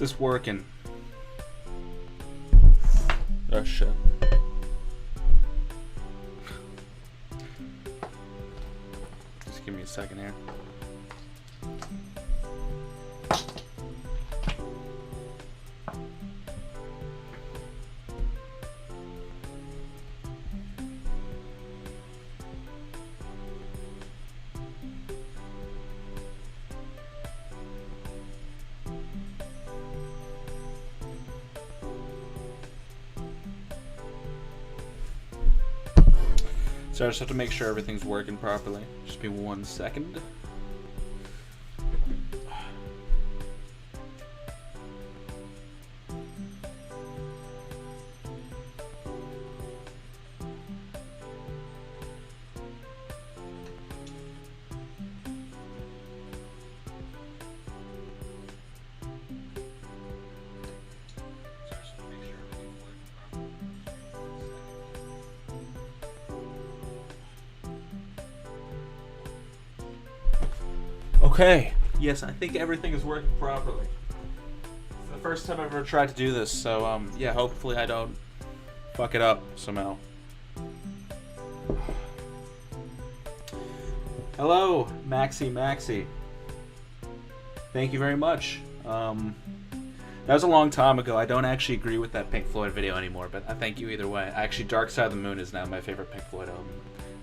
this working? Oh shit. Just give me a second here. So I just have to make sure everything's working properly. Just be 1 second. Okay. Yes, I think everything is working properly. It's the first time I've ever tried to do this, so yeah, hopefully I don't fuck it up somehow. Hello, Maxi. Thank you very much. That was a long time ago. I don't actually agree with that Pink Floyd video anymore, but I thank you either way. Actually, Dark Side of the Moon is now my favorite Pink Floyd album.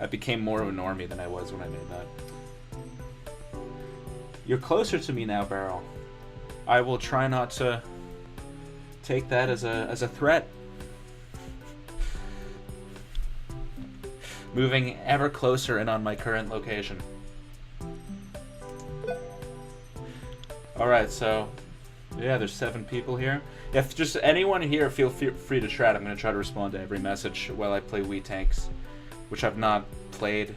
I became more of a normie than I was when I made that. You're closer to me now, Beryl. I will try not to take that as a threat. Moving ever closer in on my current location. Alright, so yeah, there's 7 people here. If just anyone here feel free to chat, I'm going to try to respond to every message while I play Wii Tanks, which I've not played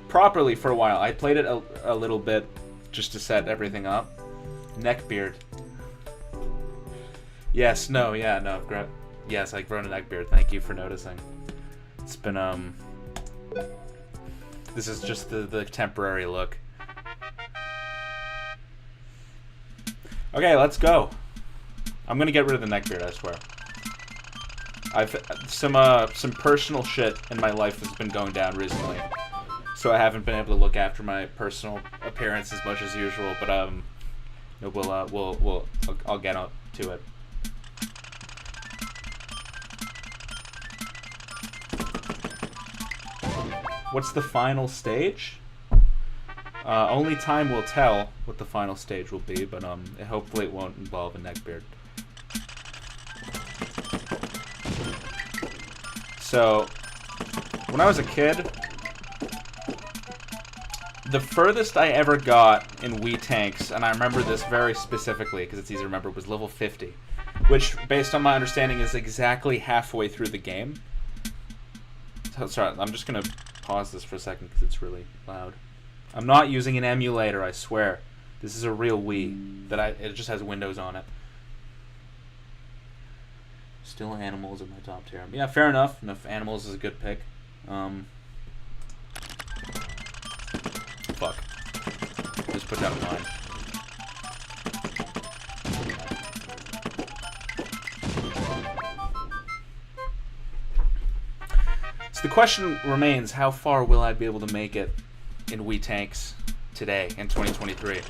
properly for a while. I played it a little bit just to set everything up. Neckbeard. Yes, no, yeah, no. Yes, I've grown a neckbeard. Thank you for noticing. It's been, this is just the temporary look. Okay, let's go. I'm gonna get rid of the neckbeard, I swear. Some personal shit in my life has been going down recently, so I haven't been able to look after my personal appearance as much as usual. But I'll get up to it. What's the final stage? Only time will tell what the final stage will be, but hopefully it won't involve a neckbeard. So, when I was a kid, the furthest I ever got in Wii Tanks, and I remember this very specifically because it's easy to remember, was level 50, which, based on my understanding, is exactly halfway through the game. So, sorry, I'm just gonna pause this for a second because it's really loud. I'm not using an emulator, I swear. This is a real Wii it just has Windows on it. Still Animals in my top tier. Yeah, fair enough. Enough Animals is a good pick. Fuck. Just put that in mind. So the question remains, how far will I be able to make it in Wii Tanks today, in 2023?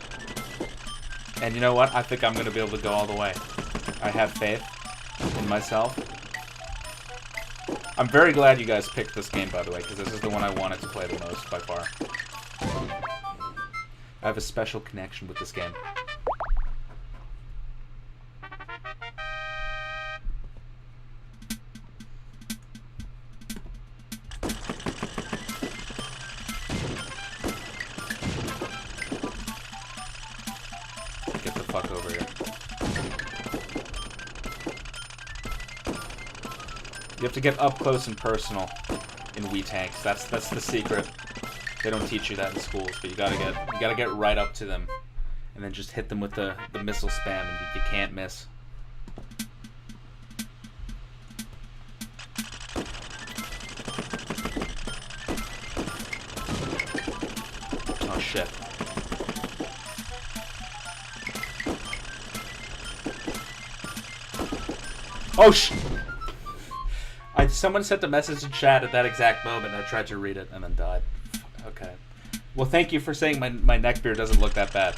And you know what? I think I'm going to be able to go all the way. I have faith in myself. I'm very glad you guys picked this game, by the way, because this is the one I wanted to play the most, by far. I have a special connection with this game. Get the fuck over here. You have to get up close and personal in Wii Tanks. That's the secret. They don't teach you that in schools, but you gotta get right up to them, and then just hit them with the missile spam, and you can't miss. Oh shit. Oh, someone sent a message in chat at that exact moment, and I tried to read it and then died. Okay. Well, thank you for saying my neck beard doesn't look that bad.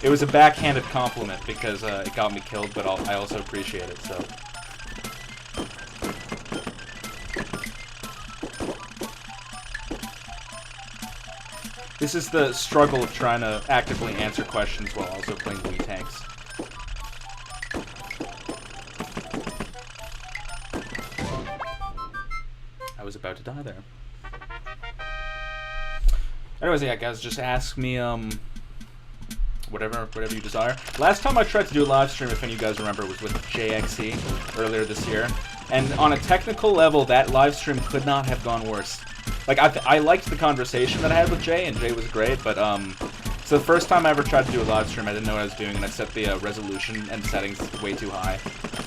It was a backhanded compliment because it got me killed, but I also appreciate it, so... This is the struggle of trying to actively answer questions while also playing Wii Tanks. I was about to die there. Anyways, yeah, guys, just ask me, whatever you desire. Last time I tried to do a live stream, if any of you guys remember, was with JXE earlier this year. And on a technical level, that live stream could not have gone worse. Like, I liked the conversation that I had with Jay, and Jay was great, but, so the first time I ever tried to do a live stream, I didn't know what I was doing, and I set the resolution and settings way too high.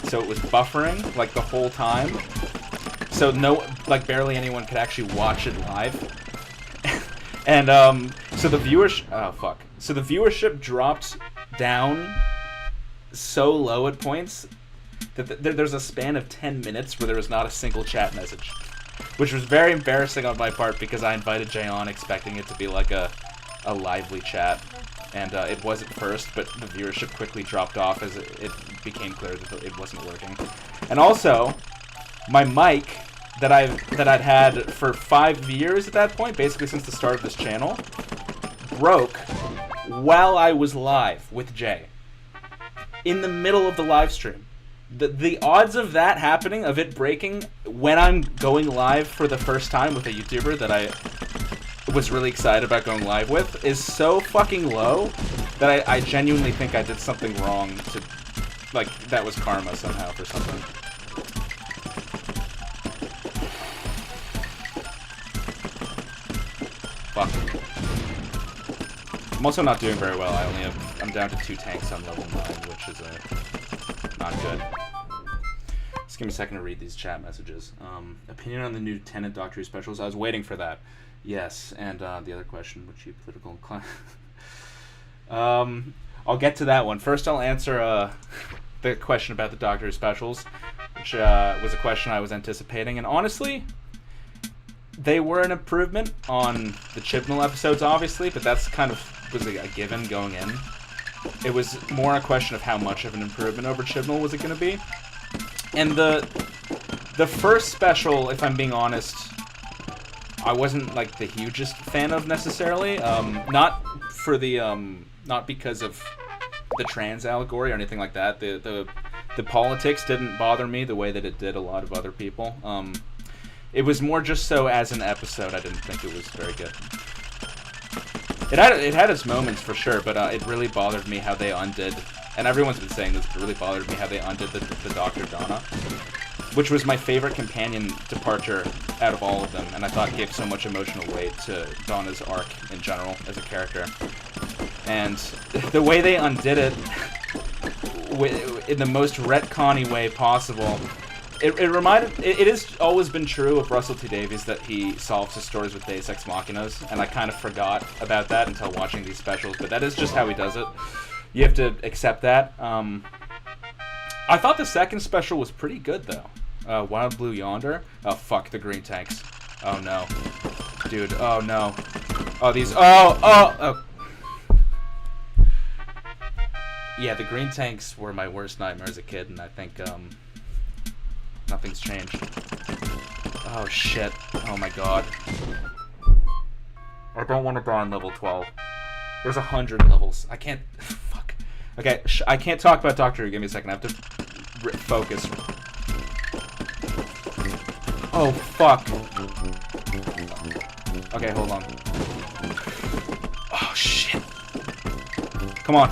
So it was buffering, like, the whole time. So barely anyone could actually watch it live. And, so the viewership... Oh, fuck. So the viewership dropped down so low at points that there's a span of 10 minutes where there was not a single chat message. Which was very embarrassing on my part because I invited Jay on expecting it to be like a lively chat. And it was at first, but the viewership quickly dropped off as it became clear that it wasn't working. And also, my mic that I'd had for 5 years at that point, basically since the start of this channel, broke while I was live with Jay. In the middle of the live stream. The odds of that happening, of it breaking, when I'm going live for the first time with a YouTuber that I was really excited about going live with, is so fucking low that I genuinely think I did something wrong to, like, that was karma somehow for something. Fuck. I'm also not doing very well. I'm down to 2 tanks on level 9, which is not good. Just give me a second to read these chat messages. Opinion on the new Tenet Doctor Who specials? I was waiting for that. Yes, and the other question, which you political inclined. I'll get to that one. First, I'll answer the question about the Doctor Who specials, which was a question I was anticipating. And honestly, they were an improvement on the Chibnall episodes, obviously, but that's kind of was a given going in. It was more a question of how much of an improvement over Chibnall was it going to be. And the first special, if I'm being honest, I wasn't like the hugest fan of necessarily. Not because of the trans allegory or anything like that. The politics didn't bother me the way that it did a lot of other people. It was more just so as an episode, I didn't think it was very good. It had its moments for sure, but it really bothered me how they undid, and everyone's been saying this, but it really bothered me how they undid the Dr. Donna, which was my favorite companion departure out of all of them, and I thought gave so much emotional weight to Donna's arc in general as a character. And the way they undid it, in the most retconny way possible, it has always been true of Russell T Davies that he solves his stories with Deus Ex Machinas, and I kind of forgot about that until watching these specials, but that is just how he does it. You have to accept that. I thought the second special was pretty good, though. Wild Blue Yonder. Oh, fuck, the green tanks. Oh, no. Dude, oh, no. Oh, these... Oh! Yeah, the green tanks were my worst nightmare as a kid, and I think, nothing's changed. Oh, shit. Oh, my God. I don't want to die on level 12. There's 100 levels. I can't... Fuck. Okay, I can't talk about Doctor Who. Give me a second. I have to focus. Oh, fuck. Okay, hold on. Oh, shit. Come on.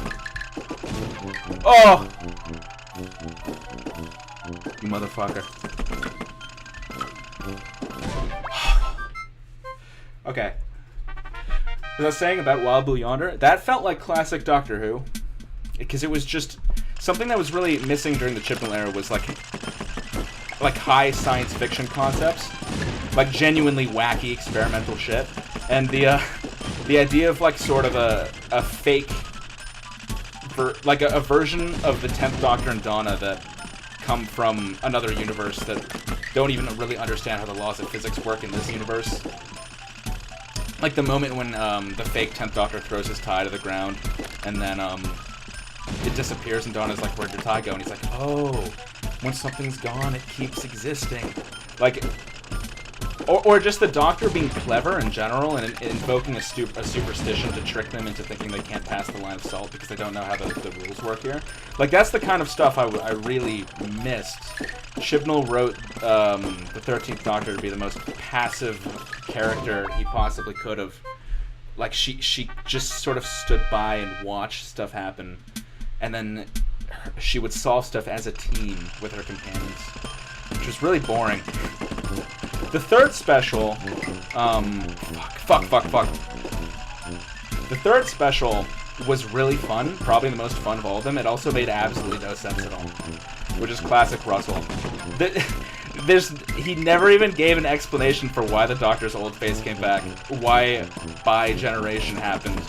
Oh! You motherfucker. Okay. As I was saying about Wild Blue Yonder, that felt like classic Doctor Who. Because it was just... Something that was really missing during the Chibnall era was like high science fiction concepts. Like genuinely wacky experimental shit. And the idea of like sort of a fake like a version of the 10th Doctor and Donna that come from another universe that don't even really understand how the laws of physics work in this universe. Like the moment when the fake 10th Doctor throws his tie to the ground, and then it disappears, and Donna's like, "Where'd your tie go?" And he's like, "Oh, when something's gone, it keeps existing." Like, or just the Doctor being clever in general and invoking a superstition to trick them into thinking they can't pass the line of salt because they don't know how the rules work here. Like, that's the kind of stuff I really missed. Chibnall wrote the 13th Doctor to be the most passive character he possibly could have. Like, she just sort of stood by and watched stuff happen, and then she would solve stuff as a team with her companions, which was really boring. The third special, fuck. The third special was really fun, probably the most fun of all of them. It also made absolutely no sense at all, which is classic Russell. He never even gave an explanation for why the Doctor's old face came back, why bi-generation happened.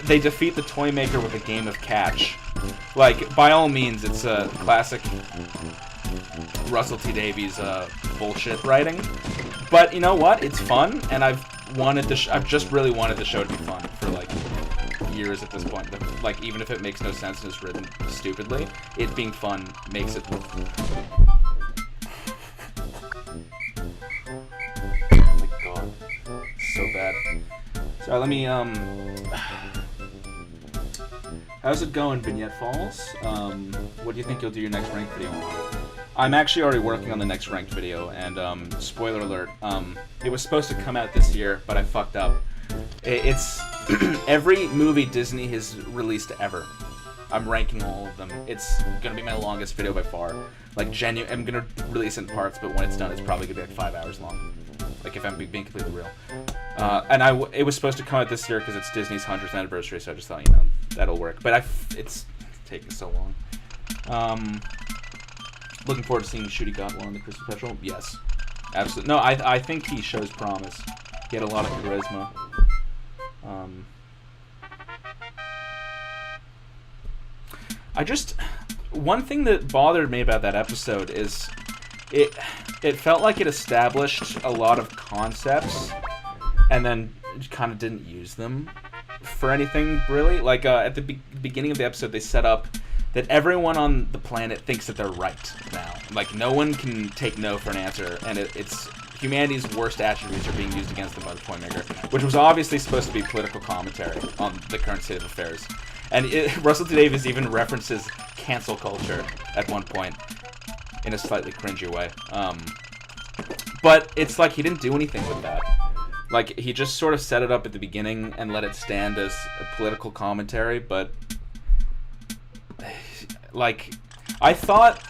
They defeat the Toymaker with a game of catch. Like, by all means, it's a classic Russell T Davies bullshit writing, but you know what? It's fun, and I've just really wanted the show to be fun for like years at this point. Like, even if it makes no sense and is written stupidly, it being fun makes it. Oh my god, so bad. Sorry, let me how's it going, Vignette Falls? What do you think you'll do your next ranked video on? I'm actually already working on the next ranked video, and spoiler alert, it was supposed to come out this year, but I fucked up. It's every movie Disney has released ever. I'm ranking all of them. It's gonna be my longest video by far. Like, I'm gonna release it in parts, but when it's done, it's probably gonna be like 5 hours long. Like, if I'm being completely real. And it was supposed to come out this year because it's Disney's 100th anniversary, so I just thought, you know, that'll work. But it's taking so long. Looking forward to seeing Ncuti Gatwa on the Christmas special. Yes, absolutely. No, I think he shows promise. He had a lot of charisma. One thing that bothered me about that episode is it felt like it established a lot of concepts and then kind of didn't use them for anything really. Like at the beginning of the episode, they set up that everyone on the planet thinks that they're right now. Like, no one can take no for an answer, and it's humanity's worst attributes are being used against them by the Toymaker, which was obviously supposed to be political commentary on the current state of affairs. And Russell T Davies even references cancel culture at one point in a slightly cringy way. But it's like he didn't do anything with that. Like, he just sort of set it up at the beginning and let it stand as a political commentary, but like, I thought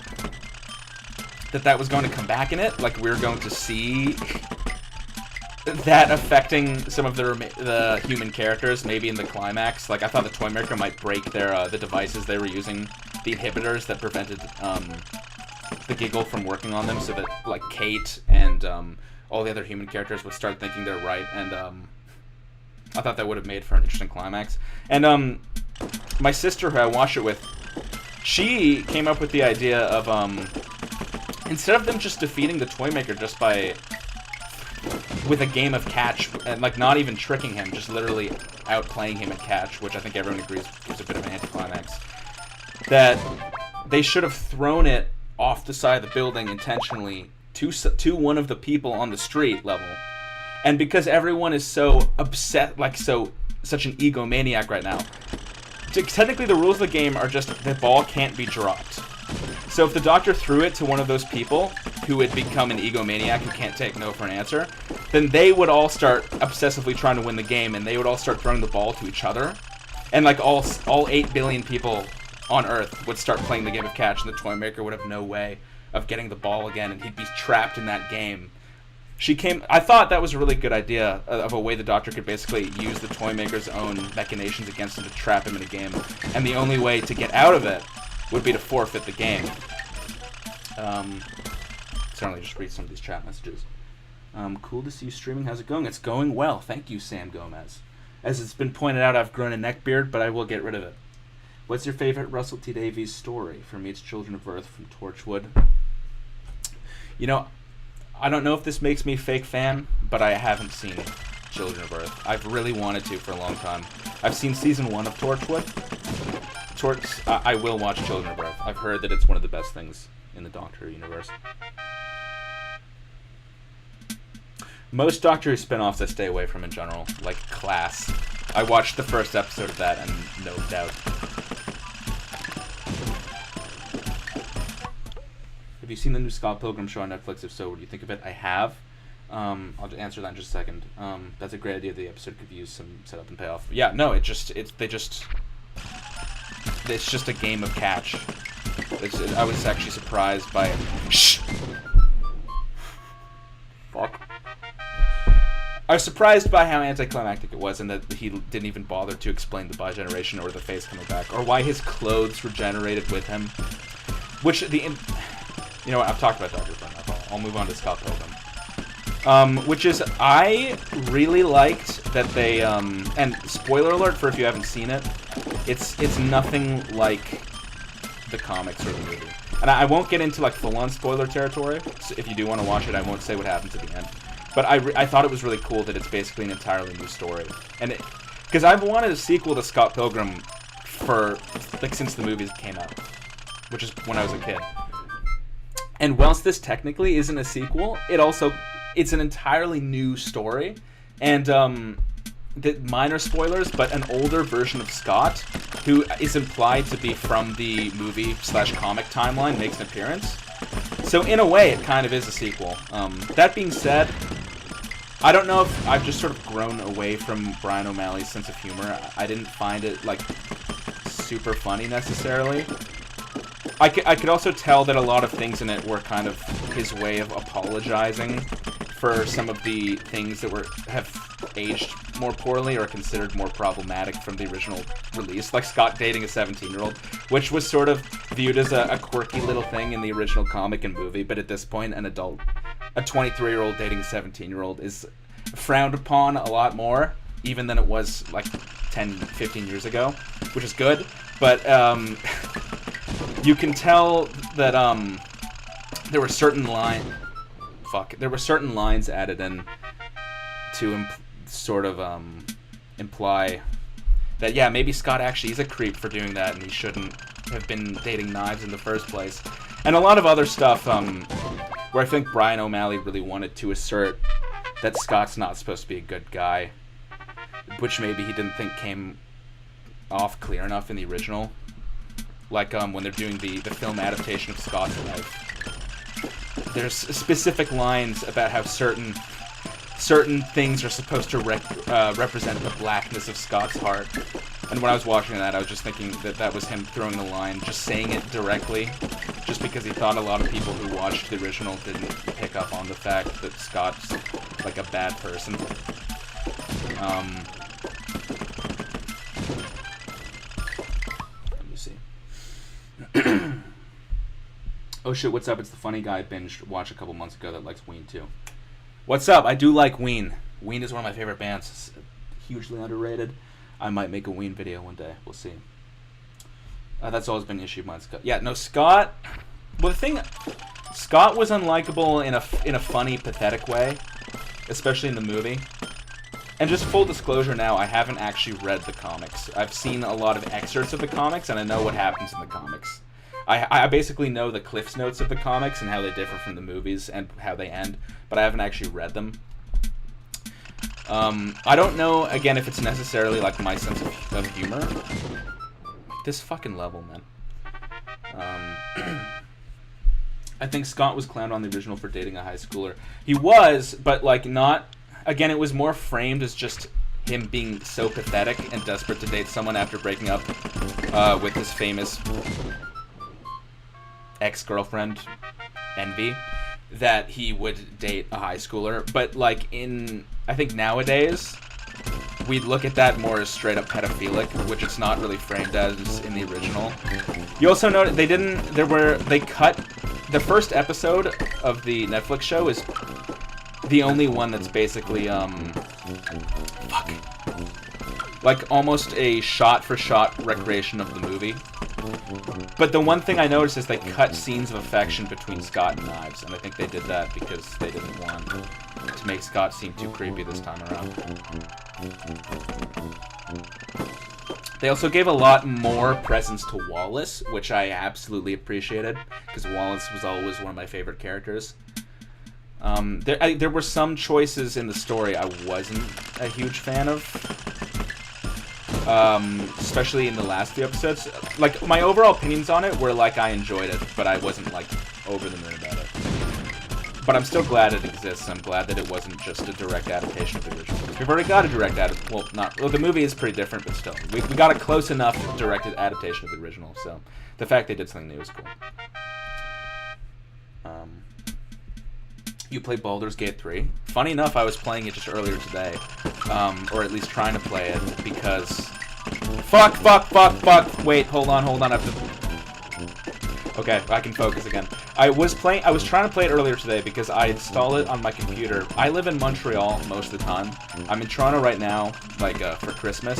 that was going to come back in it. Like, we were going to see that affecting some of the human characters, maybe in the climax. Like, I thought the Toymaker might break their the devices they were using, the inhibitors that prevented the Giggle from working on them, so that, like, Kate and all the other human characters would start thinking they're right, and I thought that would have made for an interesting climax. And my sister, who I watched it with, she came up with the idea of, instead of them just defeating the Toymaker just with a game of catch, and, like, not even tricking him, just literally outplaying him at catch, which I think everyone agrees was a bit of an anticlimax, that they should have thrown it off the side of the building intentionally to one of the people on the street level. And because everyone is so upset, like, such an egomaniac right now, technically the rules of the game are just the ball can't be dropped. So if the Doctor threw it to one of those people who had become an egomaniac who can't take no for an answer, then they would all start obsessively trying to win the game, and they would all start throwing the ball to each other. And, like, all 8 billion people on Earth would start playing the game of catch, and the Toymaker would have no way of getting the ball again, and he'd be trapped in that game. I thought that was a really good idea of a way the Doctor could basically use the Toymaker's own machinations against him to trap him in a game, and the only way to get out of it would be to forfeit the game. Certainly just read some of these chat messages. Cool to see you streaming. How's it going? It's going well. Thank you, Sam Gomez. As it's been pointed out, I've grown a neck beard, but I will get rid of it. What's your favorite Russell T Davies story? For me, it's Children of Earth from Torchwood. You know, I don't know if this makes me a fake fan, but I haven't seen Children of Earth. I've really wanted to for a long time. I've seen season 1 of Torchwood. I will watch Children of Earth. I've heard that it's one of the best things in the Doctor Who universe. Most Doctor Who spin-offs I stay away from in general, like Class. I watched the first episode of that and no doubt. Have you seen the new Scott Pilgrim show on Netflix? If so, what do you think of it? I have. I'll answer that in just a second. That's a great idea. The episode could use some setup and payoff. Yeah, no, it's just a game of catch. I was actually surprised by it. Shh! Fuck. I was surprised by how anticlimactic it was, and that he didn't even bother to explain the bi-generation or the face coming back, or why his clothes regenerated with him. You know what? I've talked about Doctor Who. I'll move on to Scott Pilgrim. Which is, I really liked that they, and spoiler alert for if you haven't seen it, it's nothing like the comics or the movie. And I won't get into like full-on spoiler territory, so if you do want to watch it, I won't say what happens at the end. But I thought it was really cool that it's basically an entirely new story. And because I've wanted a sequel to Scott Pilgrim since the movies came out, which is when I was a kid. And whilst this technically isn't a sequel, it's an entirely new story. And minor spoilers, but an older version of Scott, who is implied to be from the movie/comic timeline, makes an appearance. So in a way, it kind of is a sequel. That being said, I don't know if I've just sort of grown away from Brian O'Malley's sense of humor. I didn't find it, like, super funny necessarily. I could also tell that a lot of things in it were kind of his way of apologizing for some of the things that have aged more poorly or considered more problematic from the original release, like Scott dating a 17-year-old, which was sort of viewed as a quirky little thing in the original comic and movie, but at this point, a 23-year-old dating a 17-year-old is frowned upon a lot more, even than it was like 10, 15 years ago, which is good, but you can tell that there were certain lines added in to imply that, yeah, maybe Scott actually is a creep for doing that, and he shouldn't have been dating knives in the first place. And a lot of other stuff where I think Brian O'Malley really wanted to assert that Scott's not supposed to be a good guy, which maybe he didn't think came off clear enough in the original. Like when they're doing the film adaptation of Scott's life. There's specific lines about how certain things are supposed to represent the blackness of Scott's heart. And when I was watching that, I was just thinking that was him throwing the line, just saying it directly, just because he thought a lot of people who watched the original didn't pick up on the fact that Scott's like a bad person. Let me see. Oh shit, what's up? It's the funny guy I watched a couple months ago that likes Ween too. What's up? I do like Ween. Ween is one of my favorite bands. It's hugely underrated. I might make a Ween video one day. We'll see. That's always been an issue of mine. Yeah, no, Scott... Well, Scott was unlikable in a funny, pathetic way, especially in the movie. And just full disclosure now, I haven't actually read the comics. I've seen a lot of excerpts of the comics, and I know what happens in the comics. I basically know the Cliff's Notes of the comics and how they differ from the movies and how they end, but I haven't actually read them. I don't know, again, if it's necessarily like my sense of humor. This fucking level, man. I think Scott was clowned on the original for dating a high schooler. He was, but like not... Again, it was more framed as just him being so pathetic and desperate to date someone after breaking up with his famous ex-girlfriend, Envy, that he would date a high schooler. But like I think nowadays, we'd look at that more as straight up pedophilic, which it's not really framed as in the original. You also note they cut the first episode of the Netflix show is the only one that's basically like almost a shot-for-shot recreation of the movie. But the one thing I noticed is they cut scenes of affection between Scott and Knives, and I think they did that because they didn't want to make Scott seem too creepy this time around. They also gave a lot more presence to Wallace, which I absolutely appreciated, because Wallace was always one of my favorite characters. There were some choices in the story I wasn't a huge fan of, especially in the last few episodes. Like, my overall opinions on it were like I enjoyed it, but I wasn't like over the moon about it. But I'm still glad it exists. I'm glad that it wasn't just a direct adaptation of the original. We've already got a direct adaptation. Well, not. Well, the movie is pretty different, but still, we got a close enough directed adaptation of the original. So the fact they did something new is cool. You played Baldur's Gate 3. Funny enough, I was playing it just earlier today, or at least trying to play it because. Fuck! Wait, hold on. I have to. Okay, I can focus again. I was trying to play it earlier today because I installed it on my computer. I live in Montreal most of the time. I'm in Toronto right now, like, for Christmas,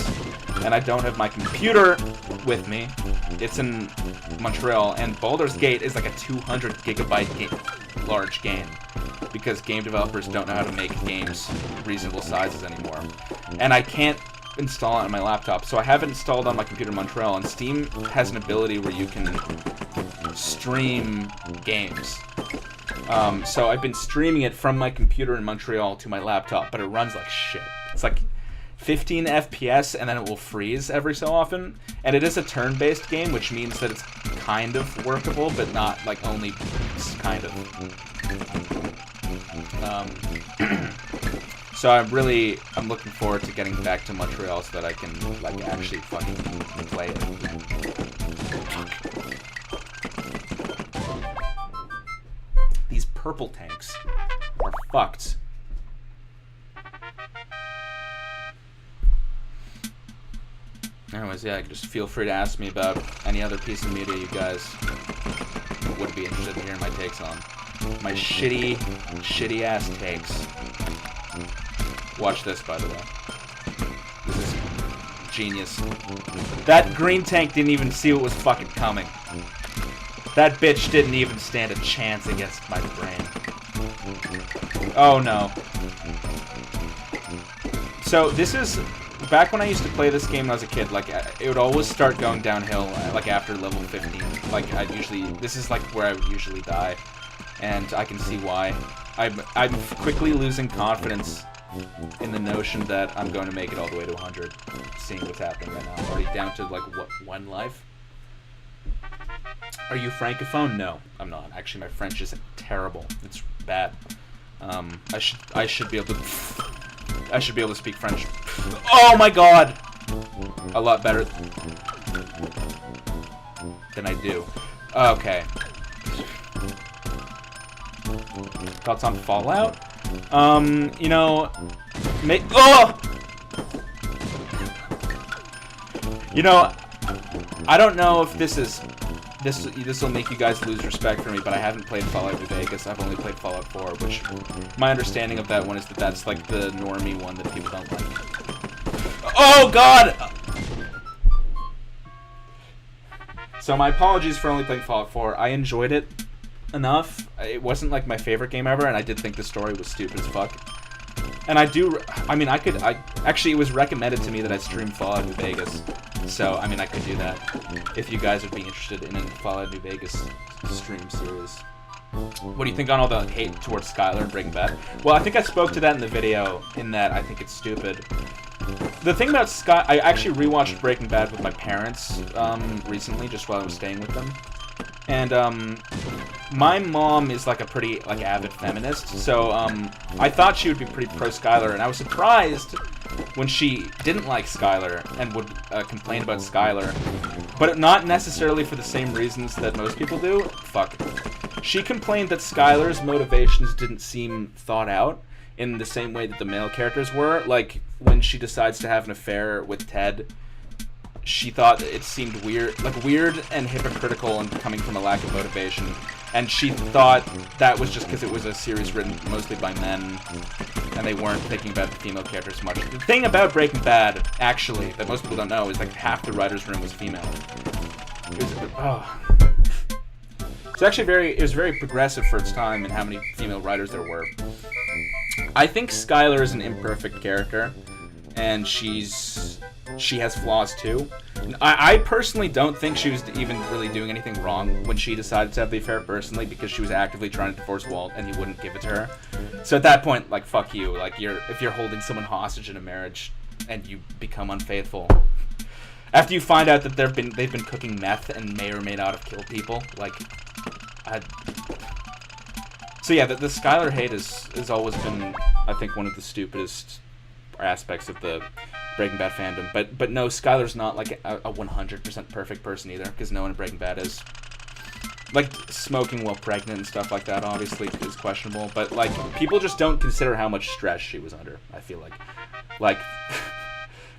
and I don't have my computer with me. It's in Montreal, and Baldur's Gate is like a 200 gigabyte large game because game developers don't know how to make games reasonable sizes anymore. And I can't install it on my laptop, so I have it installed on my computer in Montreal, and Steam has an ability where you can stream games. So I've been streaming it from my computer in Montreal to my laptop, but it runs like shit. It's like 15 FPS, and then it will freeze every so often. And it is a turn-based game, which means that it's kind of workable, but not, like, only kind of. So I'm looking forward to getting back to Montreal so that I can, like, actually fucking play it. These purple tanks are fucked. Anyways, yeah, just feel free to ask me about any other piece of media you guys would be interested in hearing my takes on. My shitty ass takes. Watch this, by the way. This is genius. That green tank didn't even see what was fucking coming. That bitch didn't even stand a chance against my brain. Oh no. So this is back when I used to play this game when I was a kid. Like, it would always start going downhill like after level 15. Like, this is like where I would usually die, and I can see why. I'm quickly losing confidence in the notion that I'm going to make it all the way to 100, seeing what's happening right now. I'm already down to, like, what, 1 life? Are you francophone? No, I'm not. Actually, my French is terrible. It's bad. I should be able to speak French. Oh my god! A lot better than I do. Okay. Thoughts on Fallout? You know, you know, I don't know if this will make you guys lose respect for me, but I haven't played Fallout New Vegas. I've only played Fallout 4, which my understanding of that one is that that's like the normie one that people don't like. Oh god! So my apologies for only playing Fallout 4. I enjoyed it enough. It wasn't like my favorite game ever, and I did think the story was stupid as fuck. And actually, it was recommended to me that I stream Fallout New Vegas. So, I mean, I could do that if you guys would be interested in a Fallout New Vegas stream series. What do you think on all the hate towards Skylar and Breaking Bad? Well, I think I spoke to that in the video, in that I think it's stupid. The thing about I actually rewatched Breaking Bad with my parents recently, just while I was staying with them. And my mom is like a pretty avid feminist, so I thought she would be pretty pro Skylar, and I was surprised when she didn't like Skylar and would complain about Skylar, but not necessarily for the same reasons that most people do. Fuck. She complained that Skylar's motivations didn't seem thought out in the same way that the male characters were. Like, when she decides to have an affair with Ted, she thought it seemed weird and hypocritical and coming from a lack of motivation. And she thought that was just because it was a series written mostly by men, and they weren't thinking about the female characters much. The thing about Breaking Bad, actually, that most people don't know, is like half the writers' room was female. It's actually it was very progressive for its time and how many female writers there were. I think Skyler is an imperfect character, and she has flaws too. I personally don't think she was even really doing anything wrong when she decided to have the affair personally, because she was actively trying to divorce Walt and he wouldn't give it to her. So at that point, like, fuck you. Like, if you're holding someone hostage in a marriage and you become unfaithful, after you find out that they've been cooking meth and may or may not have killed people, like, so yeah, the Skyler hate has always been, I think, one of the stupidest aspects of the Breaking Bad fandom. But no, Skyler's not like a 100% perfect person either, because no one in Breaking Bad is. Like, smoking while pregnant and stuff like that obviously is questionable, but like, people just don't consider how much stress she was under, I feel like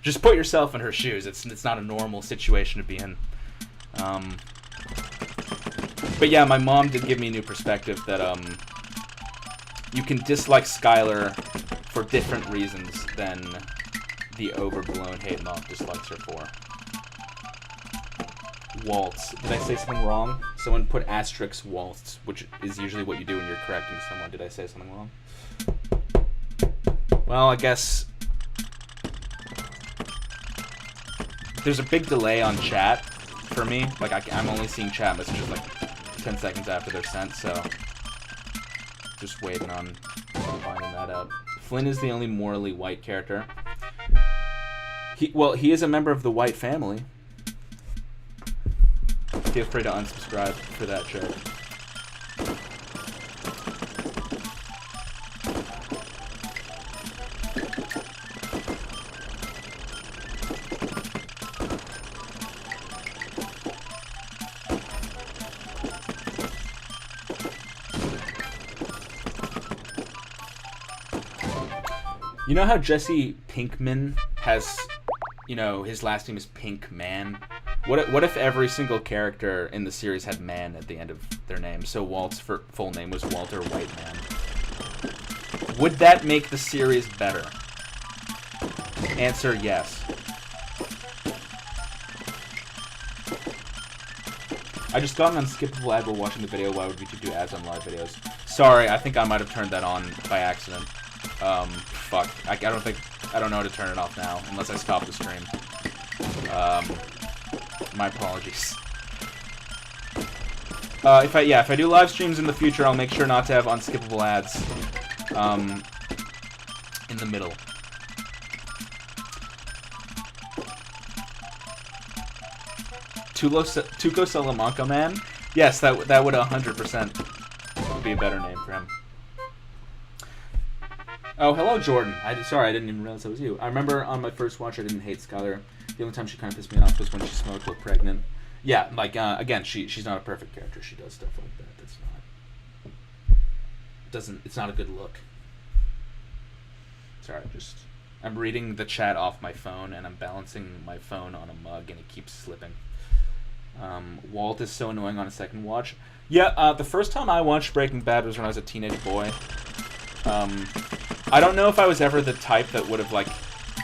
just put yourself in her shoes. It's not a normal situation to be in. But yeah, my mom did give me a new perspective that you can dislike Skyler for different reasons than the overblown hate mom dislikes her for. Waltz. Did I say something wrong? Someone put asterisk waltz, which is usually what you do when you're correcting someone. Did I say something wrong? Well, I guess there's a big delay on chat for me. Like, I'm only seeing chat messages like 10 seconds after they're sent, so just waiting on finding that out. Flynn is the only morally white character. He is a member of the White family. Feel free to unsubscribe for that joke. You know how Jesse Pinkman has, you know, his last name is Pinkman? What if every single character in the series had man at the end of their name? So Walt's full name was Walter Whiteman. Would that make the series better? Answer, yes. I just got an unskippable ad while watching the video. Why would YouTube do ads on live videos? Sorry, I think I might have turned that on by accident. Fuck. I don't know how to turn it off now, unless I stop the stream. My apologies. If I do live streams in the future, I'll make sure not to have unskippable ads, in the middle. Tuco Salamanca Man? Yes, that would 100% be a better name for him. Oh, hello, Jordan. Sorry, I didn't even realize that was you. I remember on my first watch, I didn't hate Skyler. The only time she kind of pissed me off was when she smoked while pregnant. Yeah, like, again, she's not a perfect character. She does stuff like that. It's not a good look. Sorry, I'm reading the chat off my phone, and I'm balancing my phone on a mug, and it keeps slipping. Walt is so annoying on a second watch. Yeah, the first time I watched Breaking Bad was when I was a teenage boy. I don't know if I was ever the type that would have, like,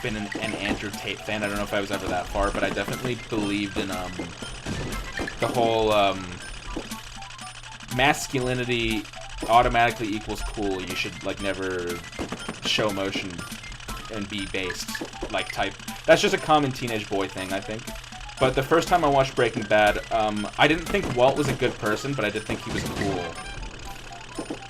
been an Andrew Tate fan. I don't know if I was ever that far, but I definitely believed in, the whole, masculinity automatically equals cool. You should, like, never show emotion and be based, like, type. That's just a common teenage boy thing, I think. But the first time I watched Breaking Bad, I didn't think Walt was a good person, but I did think he was cool.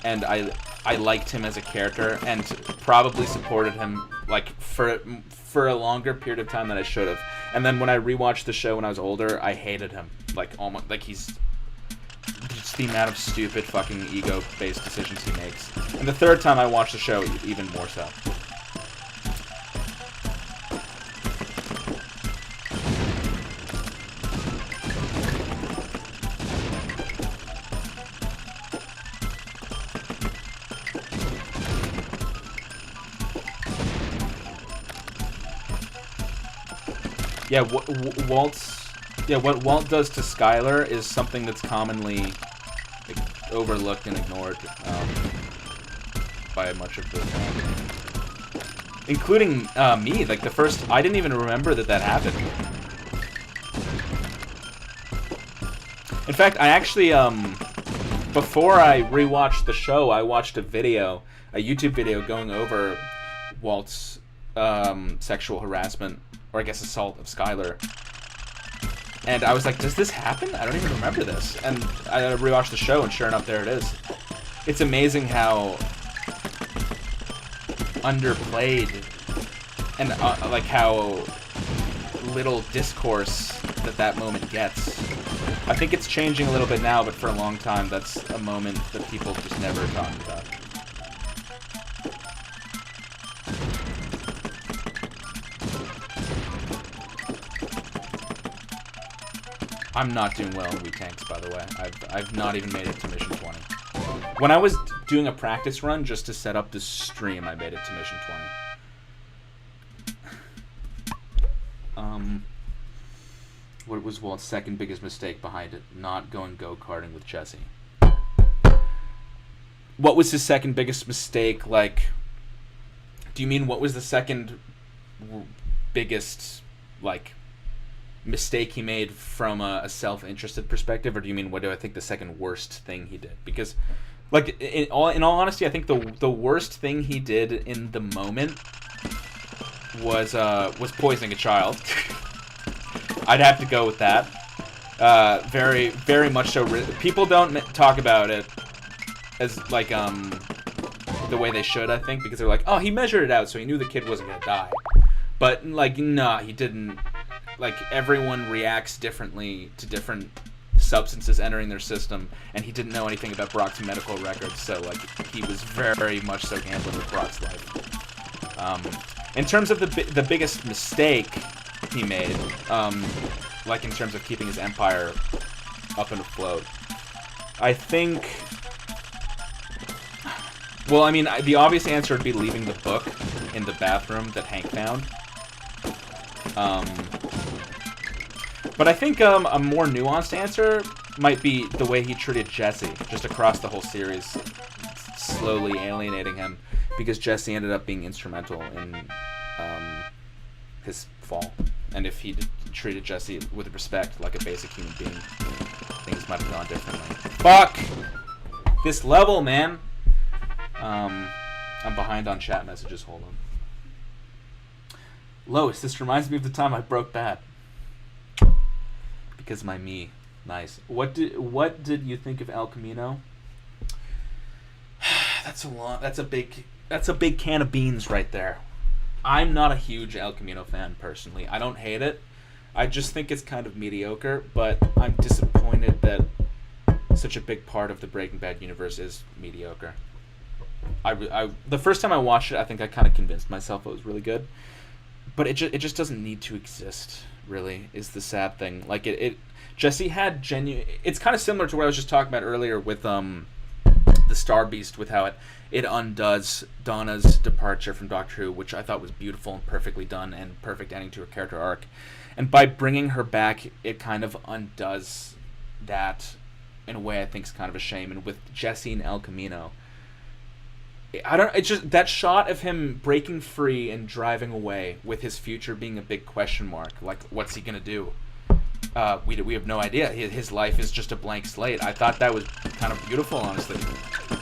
And I liked him as a character, and probably supported him, like, for a longer period of time than I should have. And then when I rewatched the show when I was older, I hated him. Like, almost, like, he's just the amount of stupid fucking ego-based decisions he makes. And the third time I watched the show, even more so. Yeah, what Walt does to Skyler is something that's commonly, like, overlooked and ignored by much of the fan. Including me. Like, the first... I didn't even remember that happened. In fact, I actually, before I rewatched the show, I watched a YouTube video going over Walt's sexual harassment, or I guess assault of Skylar. And I was like, does this happen? I don't even remember this. And I rewatched the show, and sure enough, there it is. It's amazing how underplayed and like how little discourse that moment gets. I think it's changing a little bit now, but for a long time that's a moment that people just never talk about. I'm not doing well in Wii Tanks, by the way. I've not even made it to mission 20. When I was doing a practice run just to set up this stream, I made it to mission 20. What was Walt's second biggest mistake behind it? Not going go-karting with Jesse. What was his second biggest mistake? Like, do you mean what was the second biggest, like, mistake he made from a self-interested perspective, or do you mean what do I think the second worst thing he did? Because, like, in all honesty, I think the worst thing he did in the moment was poisoning a child. I'd have to go with that. Very, very much so. People don't talk about it as, like, the way they should, I think, because they're like, oh, he measured it out, so he knew the kid wasn't gonna die. But, like, nah, he didn't. Like, everyone reacts differently to different substances entering their system, and he didn't know anything about Brock's medical records, so, like, he was very much so gambling with Brock's life. In terms of the biggest mistake he made, like, in terms of keeping his empire up and afloat, I think... Well, I mean, the obvious answer would be leaving the book in the bathroom that Hank found. But I think a more nuanced answer might be the way he treated Jesse, just across the whole series, slowly alienating him, because Jesse ended up being instrumental in his fall. And if he treated Jesse with respect, like a basic human being, things might have gone differently. Fuck! This level, man! I'm behind on chat messages, hold on. Lois, this reminds me of the time I broke bad. Because my me. Nice. What did you think of El Camino? That's a big can of beans right there. I'm not a huge El Camino fan personally. I don't hate it. I just think it's kind of mediocre, but I'm disappointed that such a big part of the Breaking Bad universe is mediocre. The first time I watched it, I think I kind of convinced myself it was really good. But it just doesn't need to exist, really, is the sad thing. Like, Jesse had genuine... It's kind of similar to what I was just talking about earlier with the Star Beast, with how it undoes Donna's departure from Doctor Who, which I thought was beautiful and perfectly done and perfect ending to her character arc. And by bringing her back, it kind of undoes that in a way I think is kind of a shame. And with Jesse and El Camino... it's just that shot of him breaking free and driving away with his future being a big question mark. Like, what's he gonna do? We have no idea. His life is just a blank slate. I thought that was kind of beautiful, honestly.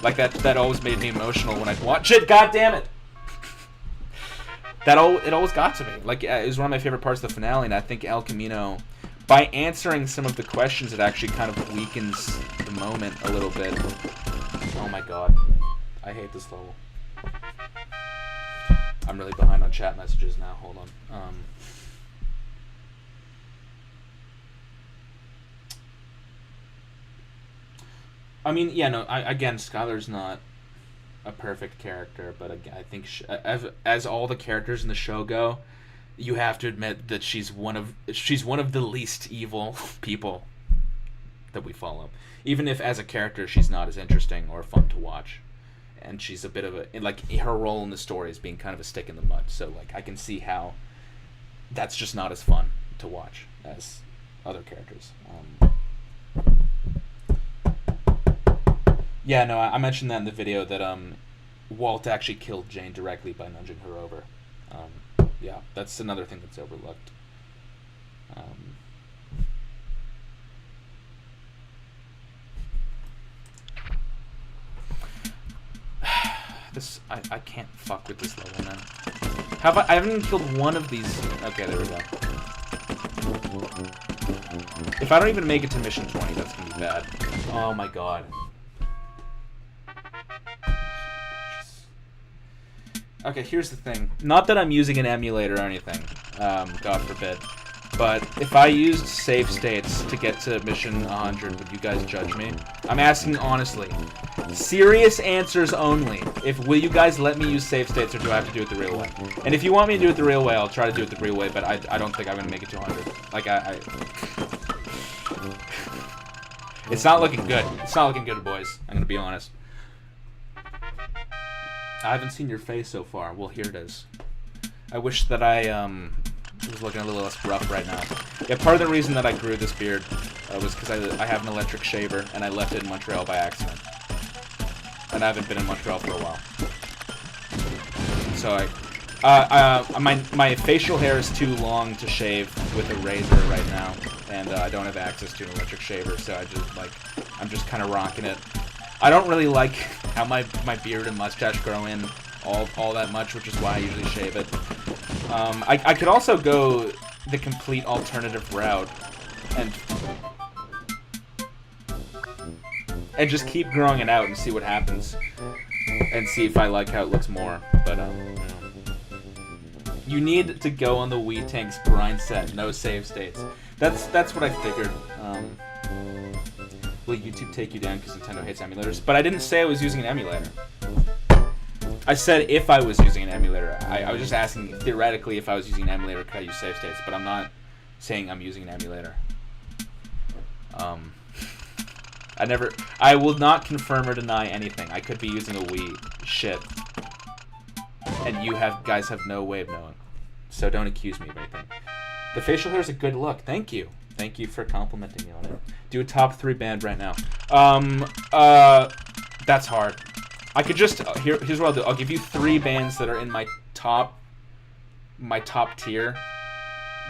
Like, that always made me emotional when I'd watch it. God damn it! It always got to me. Like, it was one of my favorite parts of the finale, and I think El Camino, by answering some of the questions, it actually kind of weakens the moment a little bit. Oh my god. I hate this level. I'm really behind on chat messages now. Hold on. I mean, yeah, no. Again, Skylar's not a perfect character, but again, I think as all the characters in the show go, you have to admit that she's one of the least evil people that we follow. Even if as a character she's not as interesting or fun to watch. And she's a bit of like, her role in the story is being kind of a stick in the mud. So, like, I can see how that's just not as fun to watch as other characters. Yeah, no, I mentioned that in the video that Walt actually killed Jane directly by nudging her over. Yeah, that's another thing that's overlooked. This I can't fuck with this level, man. I haven't even killed one of these. Okay, there we go. If I don't even make it to mission 20, that's gonna be bad. Oh my god. Okay, here's the thing. Not that I'm using an emulator or anything, God forbid. But if I used save states to get to mission 100, would you guys judge me? I'm asking honestly. Serious answers only. Will you guys let me use save states, or do I have to do it the real way? And if you want me to do it the real way, I'll try to do it the real way, but I don't think I'm going to make it to 100. Like, It's not looking good. It's not looking good, boys. I'm going to be honest. I haven't seen your face so far. Well, here it is. I wish that I was looking a little less rough right now. Yeah, part of the reason that I grew this beard was because I have an electric shaver, and I left it in Montreal by accident. And I haven't been in Montreal for a while. So my facial hair is too long to shave with a razor right now, and I don't have access to an electric shaver, so I'm just kind of rocking it. I don't really like how my beard and mustache grow in all that much, which is why I usually shave it. I could also go the complete alternative route and just keep growing it out and see what happens, and see if I like how it looks more. But you need to go on the Wii Tanks grind set, no save states. That's what I figured. Will YouTube take you down because Nintendo hates emulators? But I didn't say I was using an emulator. I said if I was using an emulator. I was just asking theoretically if I was using an emulator, could I use save states? But I'm not saying I'm using an emulator. I will not confirm or deny anything. I could be using a Wii. Shit. And you guys have no way of knowing. So don't accuse me of anything. The facial hair is a good look. Thank you. Thank you for complimenting me on it. Do a top 3 band right now. That's hard. I could just here's what I'll do. I'll give you 3 bands that are in my top tier.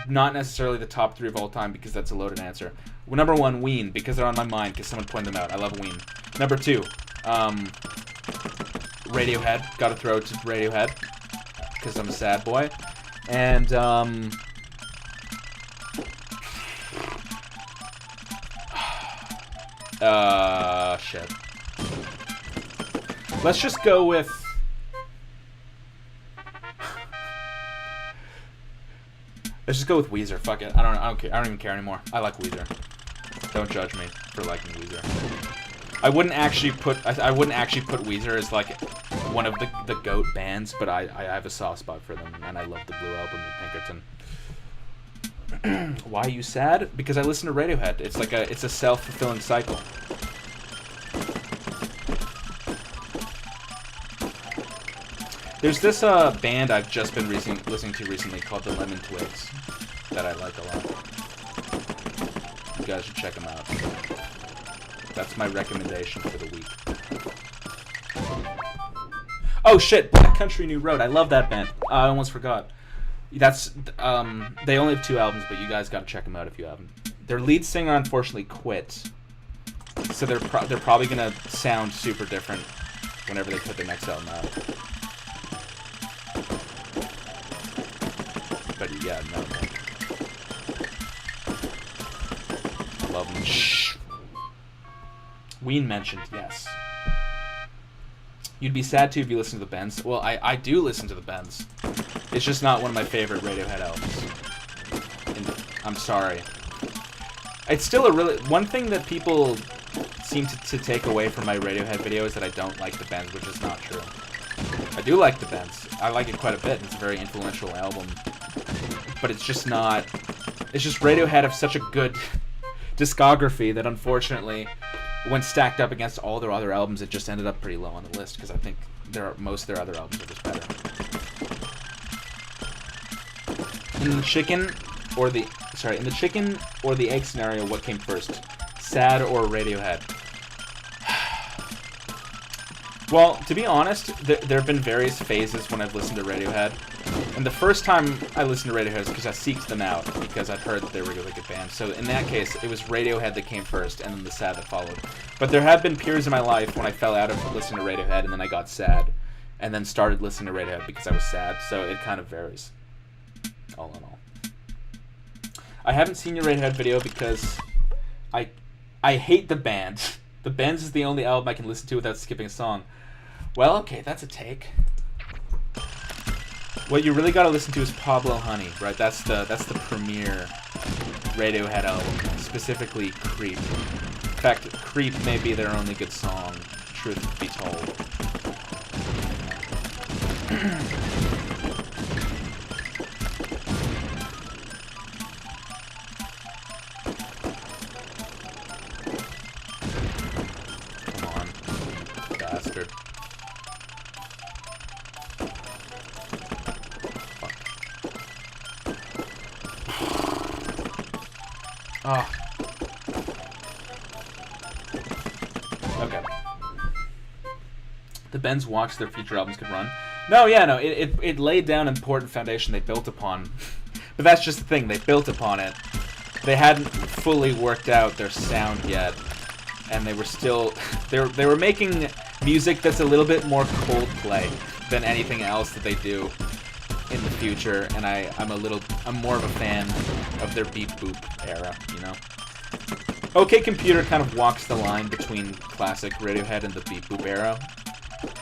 Not necessarily the top 3 of all time, because that's a loaded answer. Well, number 1, Ween, because they're on my mind, because someone pointed them out. I love Ween. Number 2, Radiohead. Gotta throw it to Radiohead, because I'm a sad boy. And shit. Let's just go with Weezer. Fuck it. I don't care. I don't even care anymore. I like Weezer. Don't judge me for liking Weezer. I wouldn't actually put Weezer as like one of the GOAT bands, but I have a soft spot for them, and I love the Blue Album and Pinkerton. Why are you sad? Because I listen to Radiohead. It's a self-fulfilling cycle. There's this band I've just been listening to recently called the Lemon Twigs that I like a lot. You guys should check them out. That's my recommendation for the week. Oh shit, Black Country New Road. I love that band. I almost forgot. That's they only have 2 albums, but you guys gotta check them out if you haven't. Their lead singer unfortunately quit, so they're probably gonna sound super different whenever they put their next album out. But yeah, no. Love them. Shh. Ween mentioned, yes. You'd be sad too if you listen to the Bends. Well, I do listen to the Bends. It's just not one of my favorite Radiohead albums. I'm sorry. It's still one thing that people seem to take away from my Radiohead video is that I don't like the Bends, which is not true. I do like the Bends. I like it quite a bit. It's a very influential album. But it's just not... It's just Radiohead have such a good discography that unfortunately, when stacked up against all their other albums, it just ended up pretty low on the list, because I think most of their other albums are just better. In the chicken or the egg scenario, what came first? Sad or Radiohead? Well, to be honest, there have been various phases when I've listened to Radiohead. And the first time I listened to Radiohead is because I seeked them out, because I'd heard that they were a really good band. So in that case, it was Radiohead that came first, and then the sad that followed. But there have been periods in my life when I fell out of listening to Radiohead, and then I got sad, and then started listening to Radiohead because I was sad. So it kind of varies, all in all. I haven't seen your Radiohead video because I hate the band. The Bends is the only album I can listen to without skipping a song. Well, okay, that's a take. What you really gotta listen to is Pablo Honey, right? That's the premier Radiohead album, specifically Creep. In fact, Creep may be their only good song, truth be told. Oh. Okay. The Bends watched their future albums could run. No, yeah, no, it laid down an important foundation they built upon. But that's just the thing, they built upon it. They hadn't fully worked out their sound yet. And they were still... They were making music that's a little bit more Coldplay than anything else that they do in the future, and I'm more of a fan of their beep boop era, you know? OK Computer kind of walks the line between classic Radiohead and the beep boop era,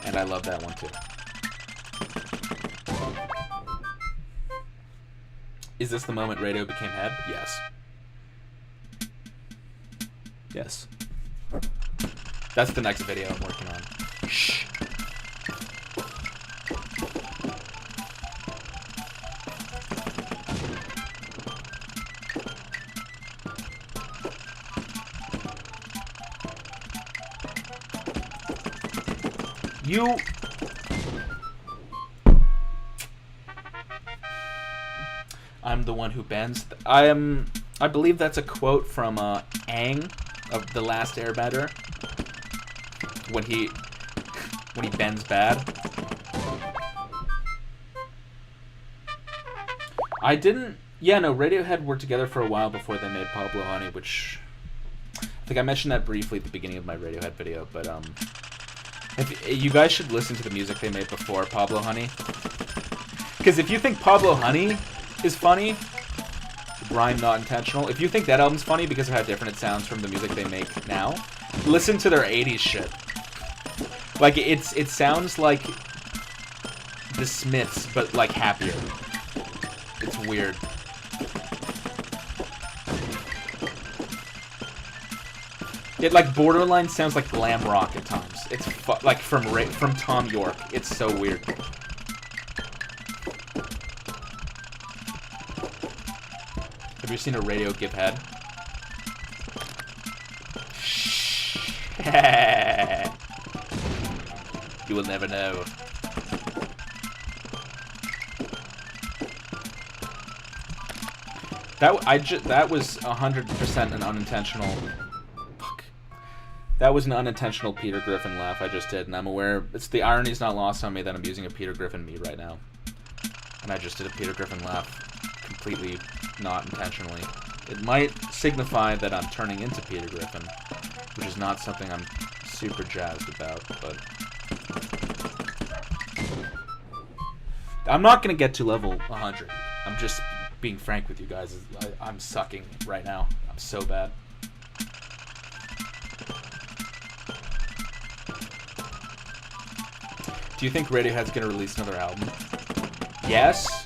and I love that one too. Is this the moment radio became head? Yes. Yes. That's the next video I'm working on. Shh. I'm the one who bends. I believe that's a quote from Aang of The Last Airbender when he bends bad. Radiohead worked together for a while before they made Pablo Honey, which I think I mentioned that briefly at the beginning of my Radiohead video, but you guys should listen to the music they made before Pablo Honey. Because if you think Pablo Honey is funny, rhyme not intentional, if you think that album's funny because of how different it sounds from the music they make now, listen to their 80s shit. Like, it sounds like the Smiths, but, like, happier. It's weird. It, like, borderline sounds like glam rock at times. It's like from Tom York. It's so weird. Have you seen a radio give head? You will never know. That was 100% an unintentional. That was an unintentional Peter Griffin laugh I just did, and I'm aware the irony's not lost on me that I'm using a Peter Griffin me right now. And I just did a Peter Griffin laugh completely not intentionally. It might signify that I'm turning into Peter Griffin, which is not something I'm super jazzed about, but I'm not going to get to level 100. I'm just being frank with you guys. I'm sucking right now. I'm so bad. Do you think Radiohead's going to release another album? Yes,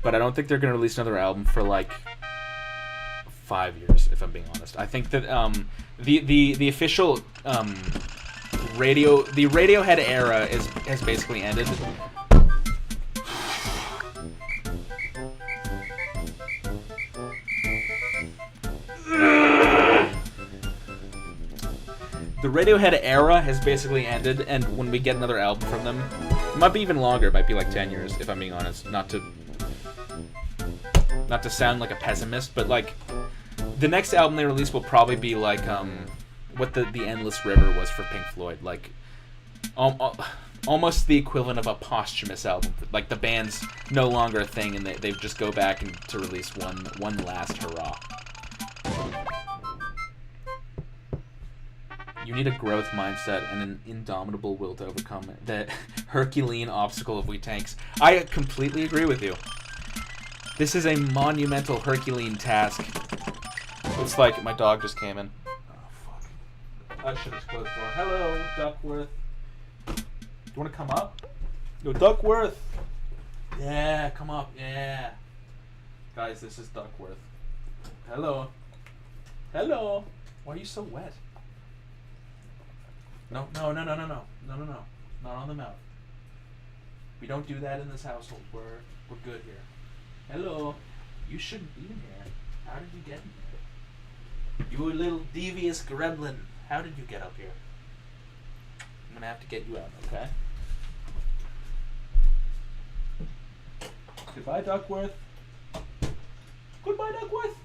but I don't think they're going to release another album for like 5 years, if I'm being honest. I think that the official Radiohead era has basically ended. The Radiohead era has basically ended, and when we get another album from them, it might be even longer. It might be like 10 years, if I'm being honest. Not to sound like a pessimist, but like the next album they release will probably be like what the Endless River was for Pink Floyd. Like Almost the equivalent of a posthumous album. Like, the band's no longer a thing, and they just go back and to release one last hurrah. You need a growth mindset and an indomitable will to overcome the Herculean obstacle of Wii Tanks. I completely agree with you. This is a monumental Herculean task. It's like my dog just came in. Oh, fuck. I should have closed the door. Hello, Duckworth. Do you want to come up? Yo, Duckworth. Yeah, come up. Yeah. Guys, this is Duckworth. Hello. Hello. Why are you so wet? No. Not on the mouth. We don't do that in this household. We're good here. Hello. You shouldn't be in here. How did you get in here? You little devious gremlin. How did you get up here? I'm gonna have to get you out, okay? Goodbye, Duckworth. Goodbye, Duckworth.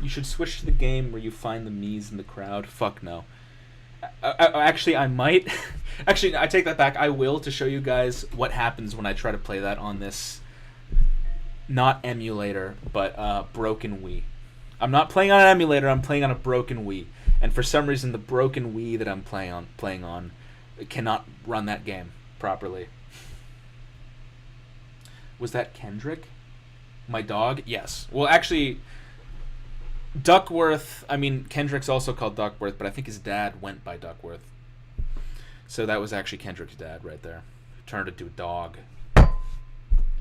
You should switch to the game where you find the Mii's in the crowd. Fuck no. Actually, I might. Actually, I take that back. I will, to show you guys what happens when I try to play that on this, not emulator, but broken Wii. I'm not playing on an emulator. I'm playing on a broken Wii, and for some reason, the broken Wii that I'm playing on, cannot run that game properly. Was that Kendrick? My dog? Yes. Well, actually, Duckworth, I mean, Kendrick's also called Duckworth, but I think his dad went by Duckworth. So that was actually Kendrick's dad right there. Turned into a dog. And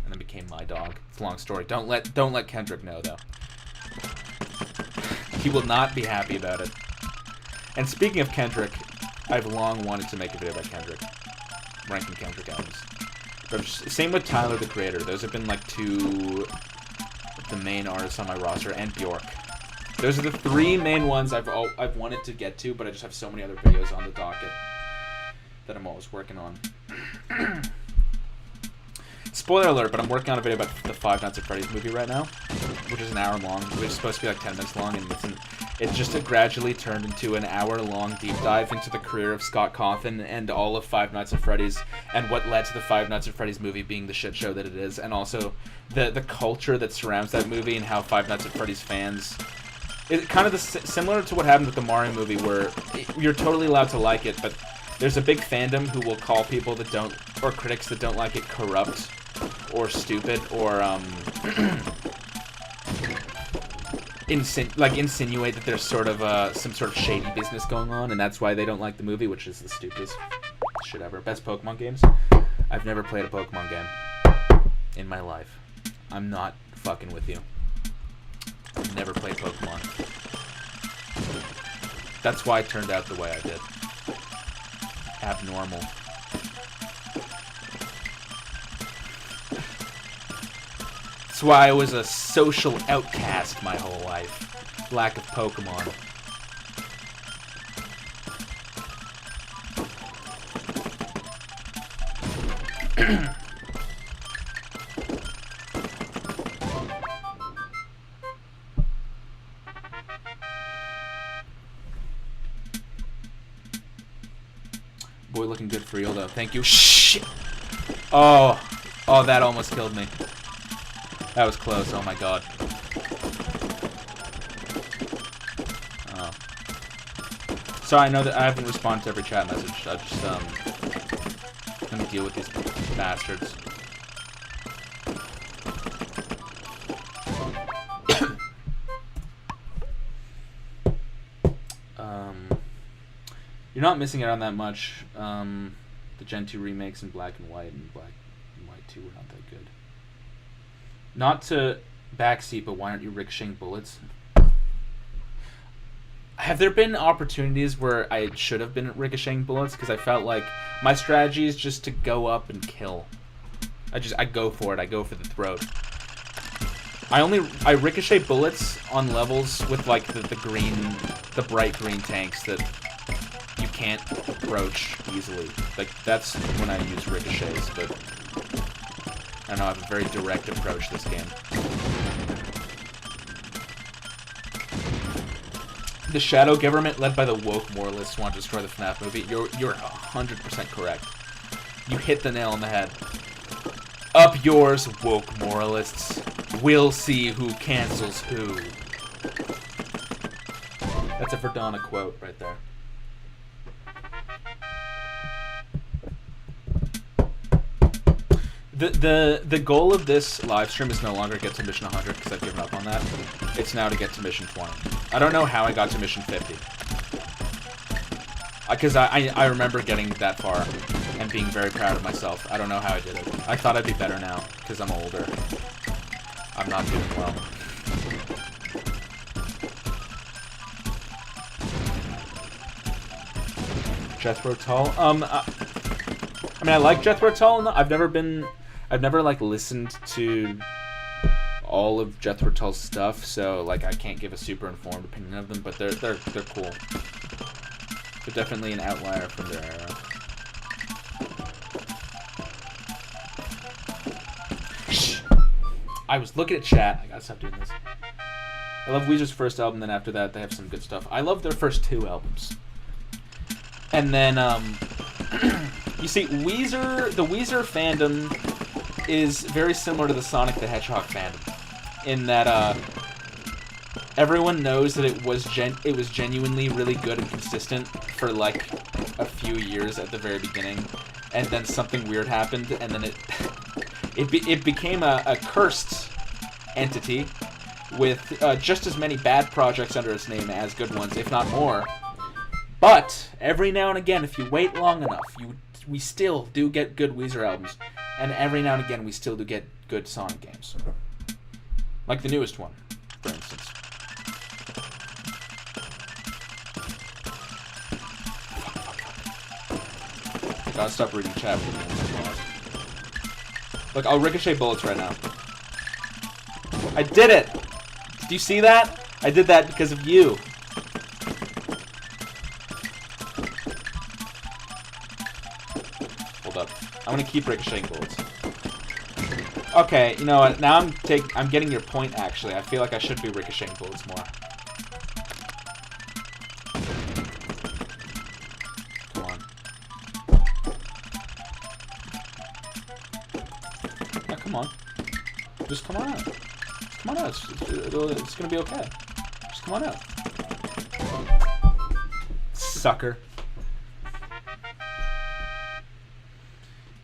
then became my dog. It's a long story. Don't let Kendrick know, though. He will not be happy about it. And speaking of Kendrick, I've long wanted to make a video about Kendrick. Ranking Kendrick albums. But same with Tyler, the Creator. Those have been like two of the main artists on my roster, and Bjork. Those are the three main ones I've wanted to get to, but I just have so many other videos on the docket that I'm always working on. Spoiler alert, but I'm working on a video about the Five Nights at Freddy's movie right now, which is an hour long, which is supposed to be like 10 minutes long, and it's just gradually turned into an hour-long deep dive into the career of Scott Cawthon and all of Five Nights at Freddy's, and what led to the Five Nights at Freddy's movie being the shit show that it is, and also the culture that surrounds that movie and how Five Nights at Freddy's fans... It's kind of similar to what happened with the Mario movie, where you're totally allowed to like it, but there's a big fandom who will call people that don't, or critics that don't like it, corrupt, or stupid, or insinuate that there's sort of some sort of shady business going on, and that's why they don't like the movie, which is the stupidest shit ever. Best Pokemon games? I've never played a Pokemon game in my life. I'm not fucking with you. I've never played Pokemon. That's why it turned out the way I did. Abnormal. That's why I was a social outcast my whole life. Lack of Pokemon. Boy, looking good for real, though. Thank you. Shit! Oh, that almost killed me. That was close. Oh my god. Oh. Sorry, I know that I haven't responded to every chat message. I just let me deal with these bastards. You're not missing out on that much. The Gen 2 remakes in Black and White 2 were not that good. Not to backseat, but why aren't you ricocheting bullets? Have there been opportunities where I should have been ricocheting bullets? Because I felt like my strategy is just to go up and kill. I go for it. I go for the throat. I ricochet bullets on levels with like the bright green tanks that you can't approach easily. Like, that's when I use ricochets, but I don't know, I have a very direct approach this game. The shadow government led by the woke moralists want to destroy the FNAF movie. You're 100% correct. You hit the nail on the head. Up yours, woke moralists. We'll see who cancels who. That's a Verdana quote right there. The goal of this live stream is no longer get to mission 100 because I've given up on that. It's now to get to mission 20. I don't know how I got to mission 50. Because I remember getting that far and being very proud of myself. I don't know how I did it. I thought I'd be better now because I'm older. I'm not doing well. Jethro Tull. I mean, I like Jethro Tull. I've never like listened to all of Jethro Tull's stuff, so like I can't give a super informed opinion of them. But they're cool. They're definitely an outlier from their era. Shh. I was looking at chat. I gotta stop doing this. I love Weezer's first album. Then after that, they have some good stuff. I love their first 2 albums. And then, you see, the Weezer fandom is very similar to the Sonic the Hedgehog fandom, in that everyone knows that it was genuinely really good and consistent for like a few years at the very beginning, and then something weird happened, and then it became a cursed entity with just as many bad projects under its name as good ones, if not more. But every now and again, if you wait long enough, we still do get good Weezer albums, and every now and again we still do get good Sonic games, like the newest one, for instance. I gotta stop reading chat. Look, I'll ricochet bullets right now. I did it! Did you see that? I did that because of you. Up. I'm gonna keep ricocheting bullets. Okay, you know what? Now I'm getting your point. Actually, I feel like I should be ricocheting bullets more. Come on. Yeah, come on. Just come on out. Just come on out. It's gonna be okay. Just come on out. Sucker.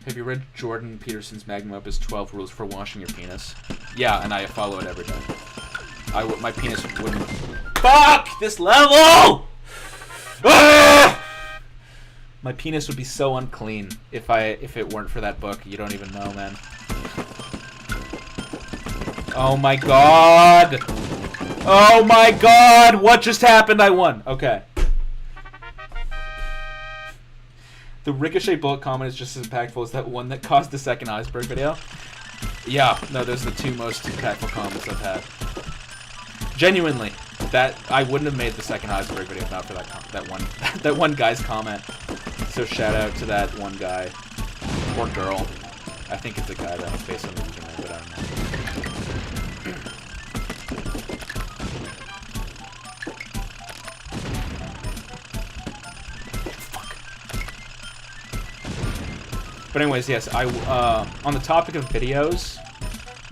Have you read Jordan Peterson's magnum opus 12 Rules for Washing Your Penis? Yeah, and I follow it every day. My penis wouldn't... Fuck! This level! Ah! My penis would be so unclean if it weren't for that book. You don't even know, man. Oh my god! Oh my god! What just happened? I won. Okay. The ricochet bullet comment is just as impactful as that one that caused the second iceberg video. Yeah, no, those are the 2 most impactful comments I've had. Genuinely, that I wouldn't have made the second iceberg video if not for that one guy's comment. So shout out to that one guy or girl. I think it's a guy though, based on the username, but I don't know. But anyways, yes, on the topic of videos,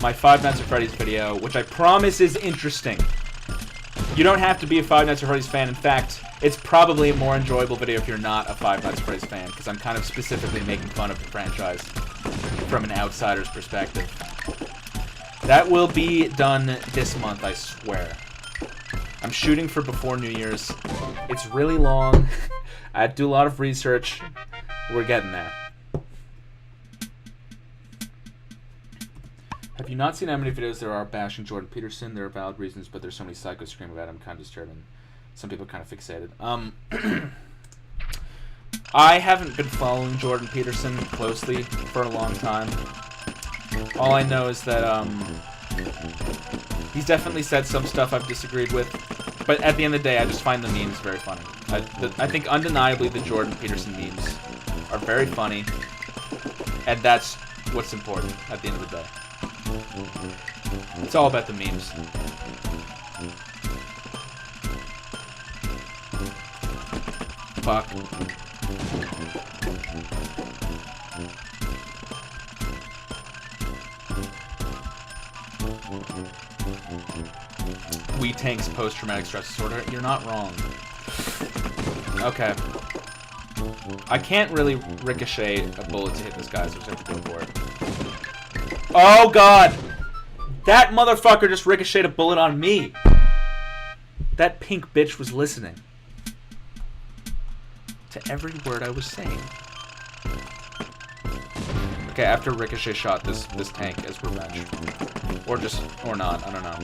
my Five Nights at Freddy's video, which I promise is interesting. You don't have to be a Five Nights at Freddy's fan. In fact, it's probably a more enjoyable video if you're not a Five Nights at Freddy's fan, because I'm kind of specifically making fun of the franchise from an outsider's perspective. That will be done this month, I swear. I'm shooting for before New Year's. It's really long. I had to do a lot of research. We're getting there. Have you not seen how many videos there are bashing Jordan Peterson? There are valid reasons, but there's so many psychos screaming about him, kind of disturbing. Some people are kind of fixated. I haven't been following Jordan Peterson closely for a long time. All I know is that he's definitely said some stuff I've disagreed with, but at the end of the day, I just find the memes very funny. I think undeniably the Jordan Peterson memes are very funny, and that's what's important at the end of the day. It's all about the memes. fuck. Wee Tank's post-traumatic stress disorder. You're not wrong. Okay. I can't really ricochet a bullet to hit this guy, so I just have to go for it. Oh god! That motherfucker just ricocheted a bullet on me! That pink bitch was listening to every word I was saying. Okay, after Ricochet shot this tank as revenge. Or not, I don't know.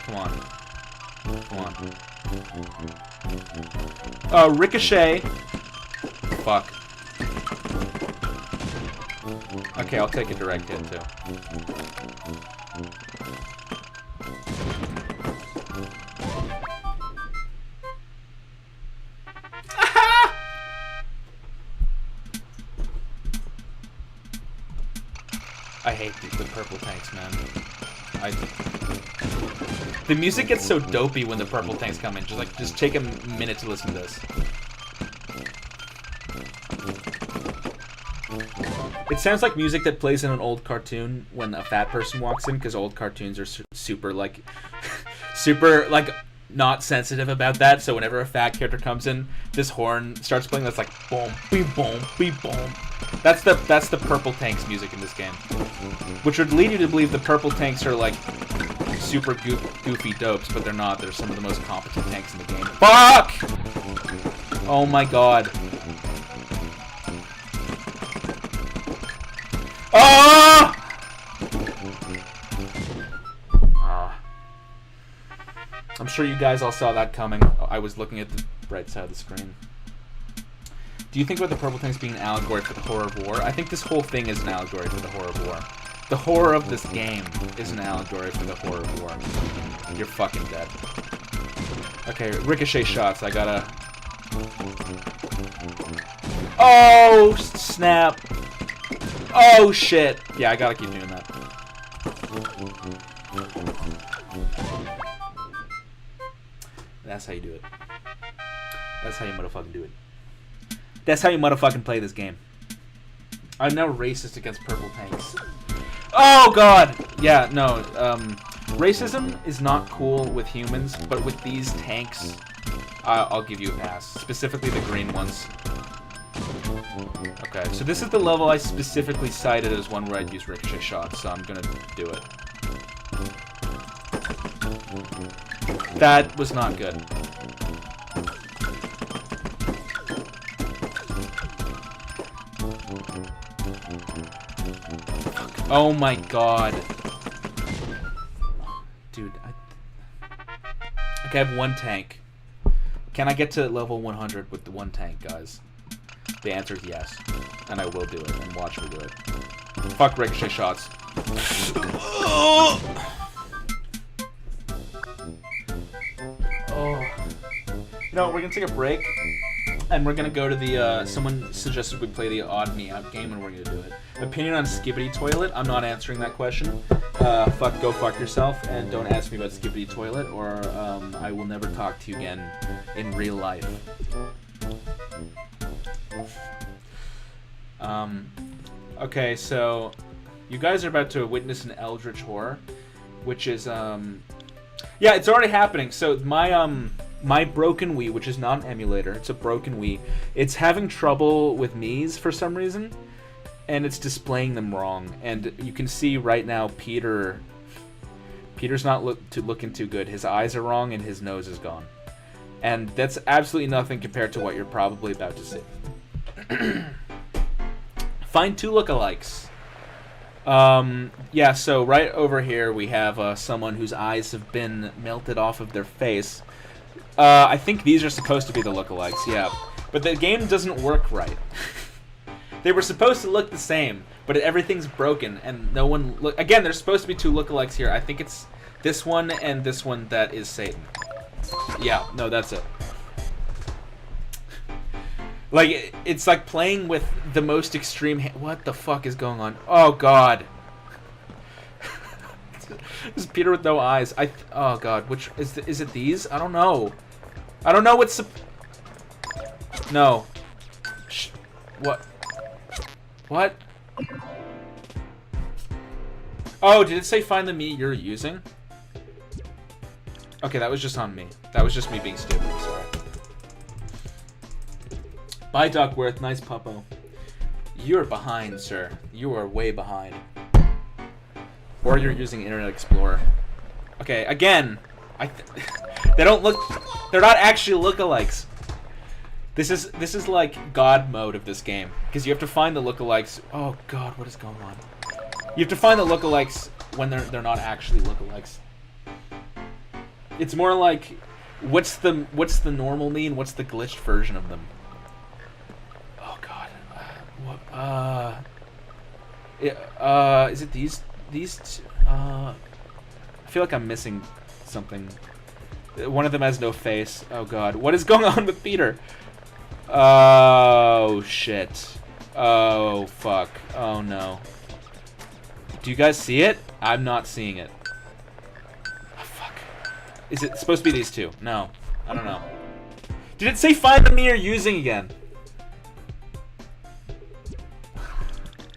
Come on. Ricochet. Fuck. Okay, I'll take a direct hit too. I hate the purple tanks, man. The music gets so dopey when the purple tanks come in. Just take a minute to listen to this. It sounds like music that plays in an old cartoon when a fat person walks in, because old cartoons are super not sensitive about that. So whenever a fat character comes in, this horn starts playing. That's like boom, beep, boom, beep, boom. That's the purple tanks music in this game, which would lead you to believe the purple tanks are like super goofy dopes, but they're not. They're some of the most competent tanks in the game. Fuck! Oh my god. Oh! I'm sure you guys all saw that coming. I was looking at the right side of the screen. Do you think about the purple tanks being an allegory for the horror of war? I think this whole thing is an allegory for the horror of war. The horror of this game is an allegory for the horror of war. You're fucking dead. Okay, ricochet shots. I gotta... Oh, snap. Oh, shit. Yeah, I gotta keep doing that. That's how you do it. That's how you motherfucking do it. That's how you motherfucking play this game. I'm now racist against purple tanks. Oh, God! Yeah, no, racism is not cool with humans, but with these tanks, I'll give you a pass. Specifically the green ones. Okay, so this is the level I specifically cited as one where I'd use ricochet shots, so I'm gonna do it. That was not good. Oh my god. Dude, okay, I have one tank. Can I get to level 100 with the one tank, guys? The answer is yes. And I will do it, and watch me do it. Fuck ricochet shots. Oh. No, we're gonna take a break, and we're gonna go to the, someone suggested we play the Odd Me Out game, and we're gonna do it. Opinion on Skibidi Toilet? I'm not answering that question. Go fuck yourself, and don't ask me about Skibidi Toilet, or I will never talk to you again in real life. Okay, so you guys are about to witness an eldritch horror, which is, yeah, it's already happening. So my broken Wii, which is not an emulator, it's a broken Wii, it's having trouble with Mii's for some reason, and it's displaying them wrong. And you can see right now Peter's not looking too good. His eyes are wrong and his nose is gone. And that's absolutely nothing compared to what you're probably about to see. Find two lookalikes. Yeah, so right over here we have someone whose eyes have been melted off of their face. I think these are supposed to be the lookalikes, yeah. But the game doesn't work right. They were supposed to look the same, but everything's broken, and no one... Again, there's supposed to be two lookalikes here. I think it's this one and this one that is Satan. Yeah, no, that's it. Like, it's like playing with the most extreme... What the fuck is going on? Oh, God. This is Peter with no eyes. Oh, God. Which... Is it these? I don't know. I don't know what's... No. What? What? Oh, did it say find the meat you're using? Okay, that was just on me. That was just me being stupid. I'm sorry. Bye, Duckworth. Nice puppo. You're behind, sir. You are way behind. Or you're using Internet Explorer. Okay, again. They don't look... They're not actually lookalikes. This is like God mode of this game. Because you have to find the lookalikes... Oh, God, what is going on? You have to find the lookalikes when they're not actually lookalikes. It's more like... What's the normal mean? What's the glitched version of them? Is it these I feel like I'm missing something. One of them has no face. Oh god. What is going on with Peter? Oh shit. Oh fuck. Oh no. Do you guys see it? I'm not seeing it. Oh fuck. Is it supposed to be these two? No. I don't know. Did it say find the me you're using again?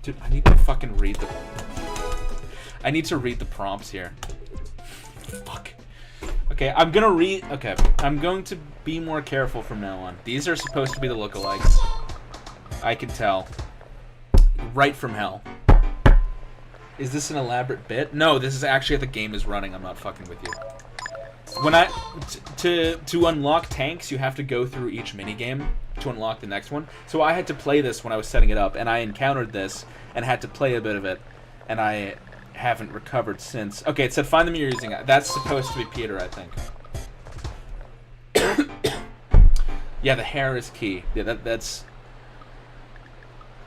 Dude, I need to fucking read the... I need to read the prompts here. Fuck. Okay, I'm gonna read... Okay, I'm going to be more careful from now on. These are supposed to be the lookalikes. I can tell. Right from hell. Is this an elaborate bit? No, this is actually the game is running. I'm not fucking with you. When to unlock tanks, you have to go through each minigame to unlock the next one. So I had to play this when I was setting it up, and I encountered this and had to play a bit of it, and I haven't recovered since. Okay, it said find the me you're using. That's supposed to be Peter, I think. Yeah, the hair is key. Yeah, that's...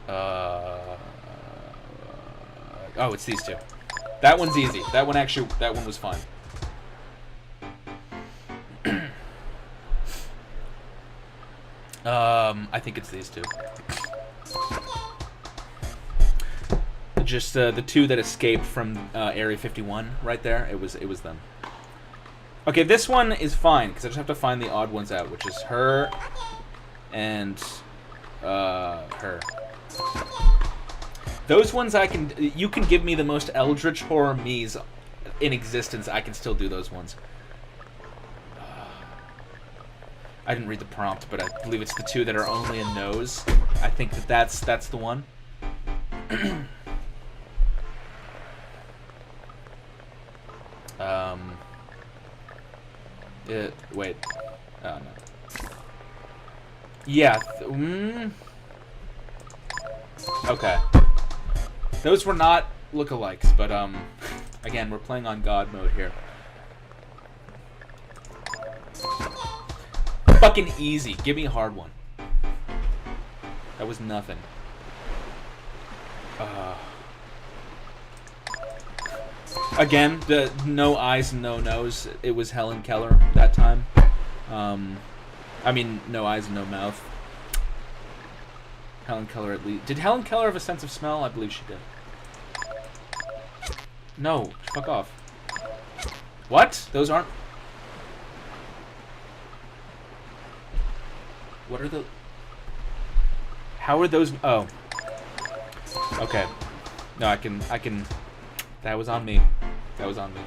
Oh, it's these two. That one's easy. That one was fine. I think it's these two. Just the two that escaped from Area 51 right there. It was them. Okay, this one is fine because I just have to find the odd ones out, which is her and her. Those ones I can... You can give me the most eldritch horror me's in existence. I can still do those ones. I didn't read the prompt, but I believe it's the two that are only a nose. I think that's the one. Wait. Oh, no. Yeah. Okay. Those were not lookalikes, but, again, we're playing on God mode here. Fucking easy. Give me a hard one. That was nothing. Again, the no eyes and no nose. It was Helen Keller that time. I mean, no eyes and no mouth. Helen Keller at least. Did Helen Keller have a sense of smell? I believe she did. No, fuck off. What? Those aren't... What are the... How are those... Oh. Okay. No, I can... That was on me. That was on me.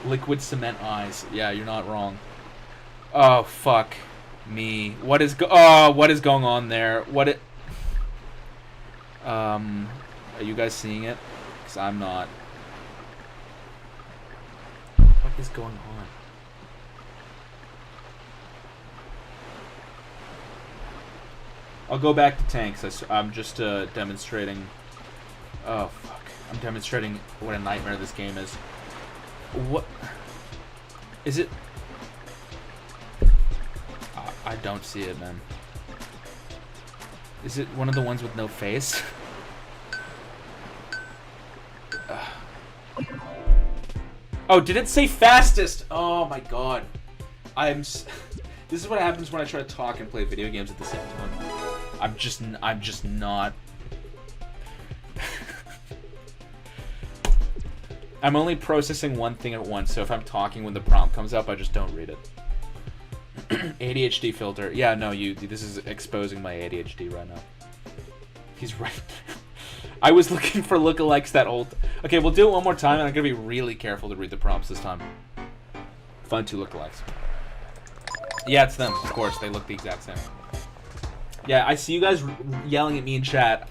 Liquid cement eyes. Yeah, you're not wrong. Oh, fuck me. What is going on there? Are you guys seeing it? Because I'm not. What is going on? I'll go back to tanks. I'm just demonstrating... Oh, fuck. I'm demonstrating what a nightmare this game is. What? Is it... I don't see it, man. Is it one of the ones with no face? Oh, did it say fastest? Oh my god. This is what happens when I try to talk and play video games at the same time. I'm just not... I'm only processing one thing at once, so if I'm talking when the prompt comes up, I just don't read it. ADHD filter. Yeah, no, this is exposing my ADHD right now. He's right. I was looking for lookalikes that old. Okay, we'll do it one more time, and I'm gonna be really careful to read the prompts this time. Find 2 lookalikes. Yeah, it's them. Of course, they look the exact same. Yeah, I see you guys yelling at me in chat.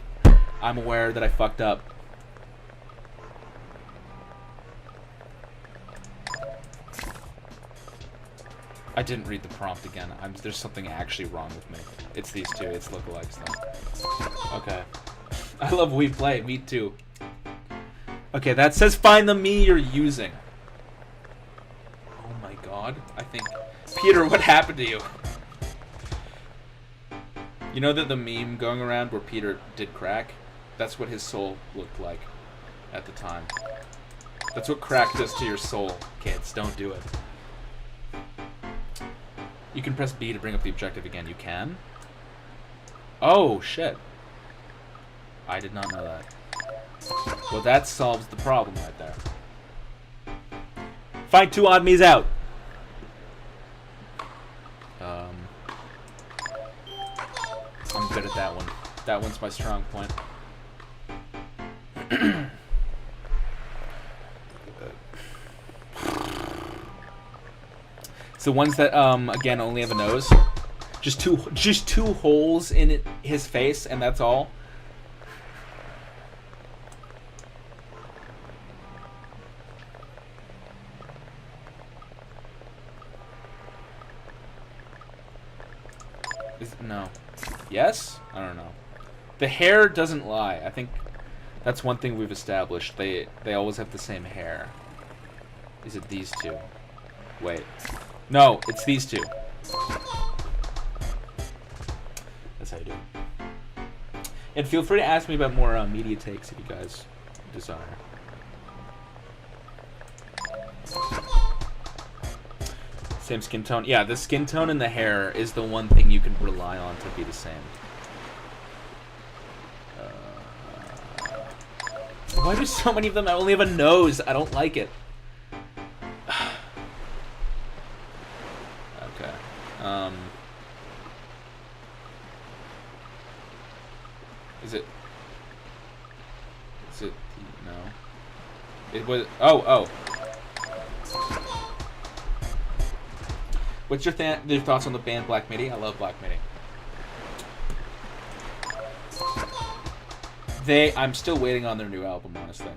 I'm aware that I fucked up. I didn't read the prompt again. There's something actually wrong with me. It's these 2. It's lookalikes though. Okay. I love We Play. Me too. Okay, that says find the me you're using. Oh my god. I think... Peter, what happened to you? You know that the meme going around where Peter did crack? That's what his soul looked like at the time. That's what crack does to your soul, kids. Don't do it. You can press B to bring up the objective again. You can? Oh, shit. I did not know that. Well, that solves the problem right there. Find 2 odd me's out. I'm good at that one. That one's my strong point. It's the ones that again only have a nose. Just two holes in his face, and that's all. No. Yes? I don't know. The hair doesn't lie. I think that's one thing we've established. They always have the same hair. Is it these 2? Wait. No, it's these 2. That's how you do it. And feel free to ask me about more media takes if you guys desire. Same skin tone. Yeah, the skin tone and the hair is the one thing you can rely on to be the same. Why do so many of them only have a nose? I don't like it. Okay. Is it? No. It was. Oh. What's your thoughts on the band Black Midi? I love Black Midi. I'm still waiting on their new album, honestly.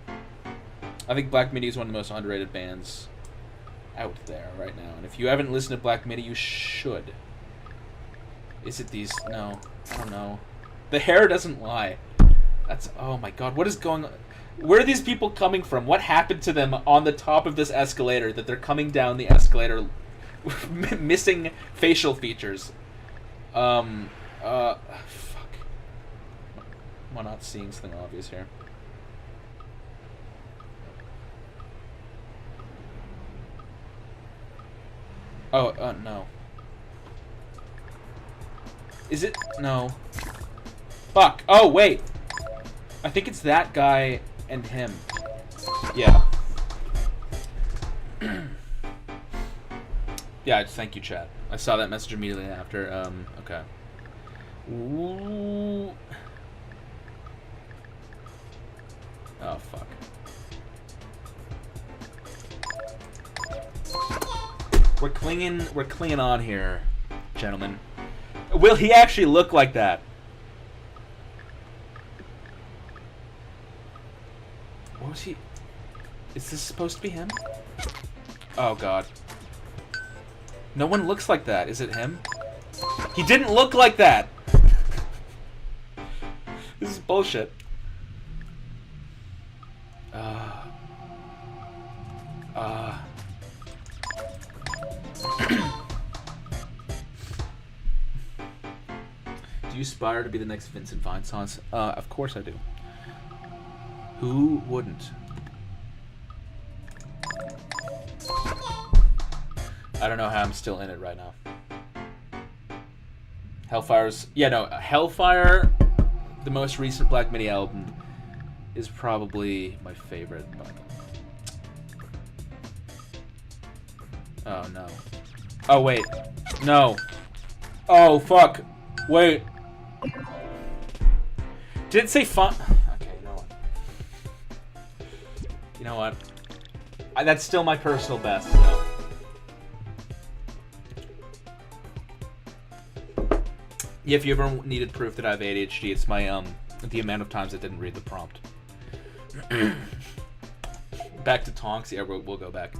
I think Black Midi is one of the most underrated bands out there right now. And if you haven't listened to Black Midi, you should. Is it these? No. I don't know. The hair doesn't lie. That's... Oh my god. What is going on? Where are these people coming from? What happened to them on the top of this escalator that they're coming down the escalator missing facial features? Fuck. Am I not seeing something obvious here? Oh, no. Is it? No. Fuck. Oh, wait. I think it's that guy and him. Yeah. Yeah, thank you, chat. I saw that message immediately after. Okay. Ooh. Oh, fuck. We're clinging on here, gentlemen. Will he actually look like that? What was he? Is this supposed to be him? Oh, God. No one looks like that. Is it him? He didn't look like that! This is bullshit. Do you aspire to be the next Vincent Vine songs? Of course I do. Who wouldn't? I don't know how I'm still in it right now. Hellfire's... Yeah, no. Hellfire, the most recent Black Midi album, is probably my favorite. Oh, no. Oh, wait. No. Oh, fuck. Wait. Did it say fun? Okay, you know what? You know what? That's still my personal best, so. Yeah, if you ever needed proof that I have ADHD, it's my, the amount of times I didn't read the prompt. Back to Tonks. Yeah, we'll go back.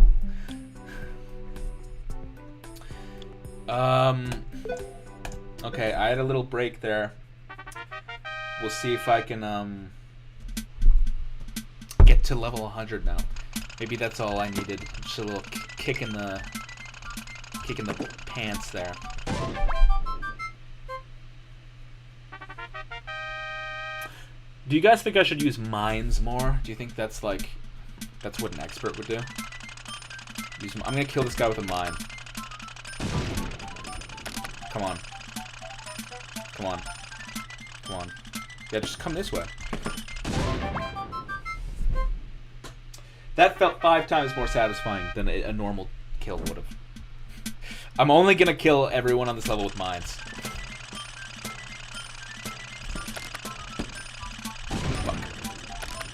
Okay, I had a little break there. We'll see if I can, get to level 100 now. Maybe that's all I needed. Just a little kick in the pants there. Do you guys think I should use mines more? Do you think that's like, that's what an expert would do? I'm gonna kill this guy with a mine. Come on. Come on. Come on. Yeah, just come this way. That felt 5 times more satisfying than a normal kill would have. I'm only gonna kill everyone on this level with mines.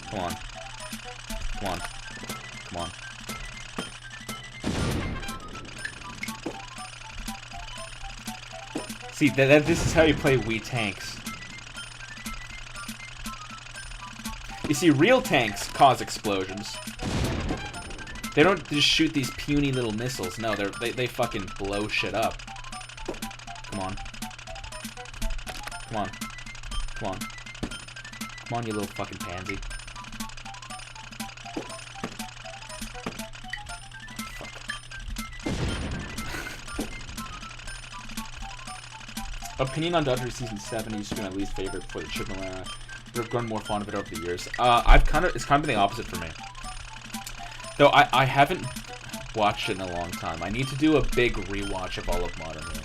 Come on. Come on. Come on. See, this is how you play Wii tanks. You see, real tanks cause explosions. They don't just shoot these puny little missiles. No, they fucking blow shit up. Come on. Come on. Come on. Come on, you little fucking pansy. Opinion on Dodgery Season 7 used to be my least favorite before the Chibnall era. I've grown more fond of it over the years. It's kind of been the opposite for me. Though I haven't watched it in a long time. I need to do a big rewatch of all of Modern Warfare.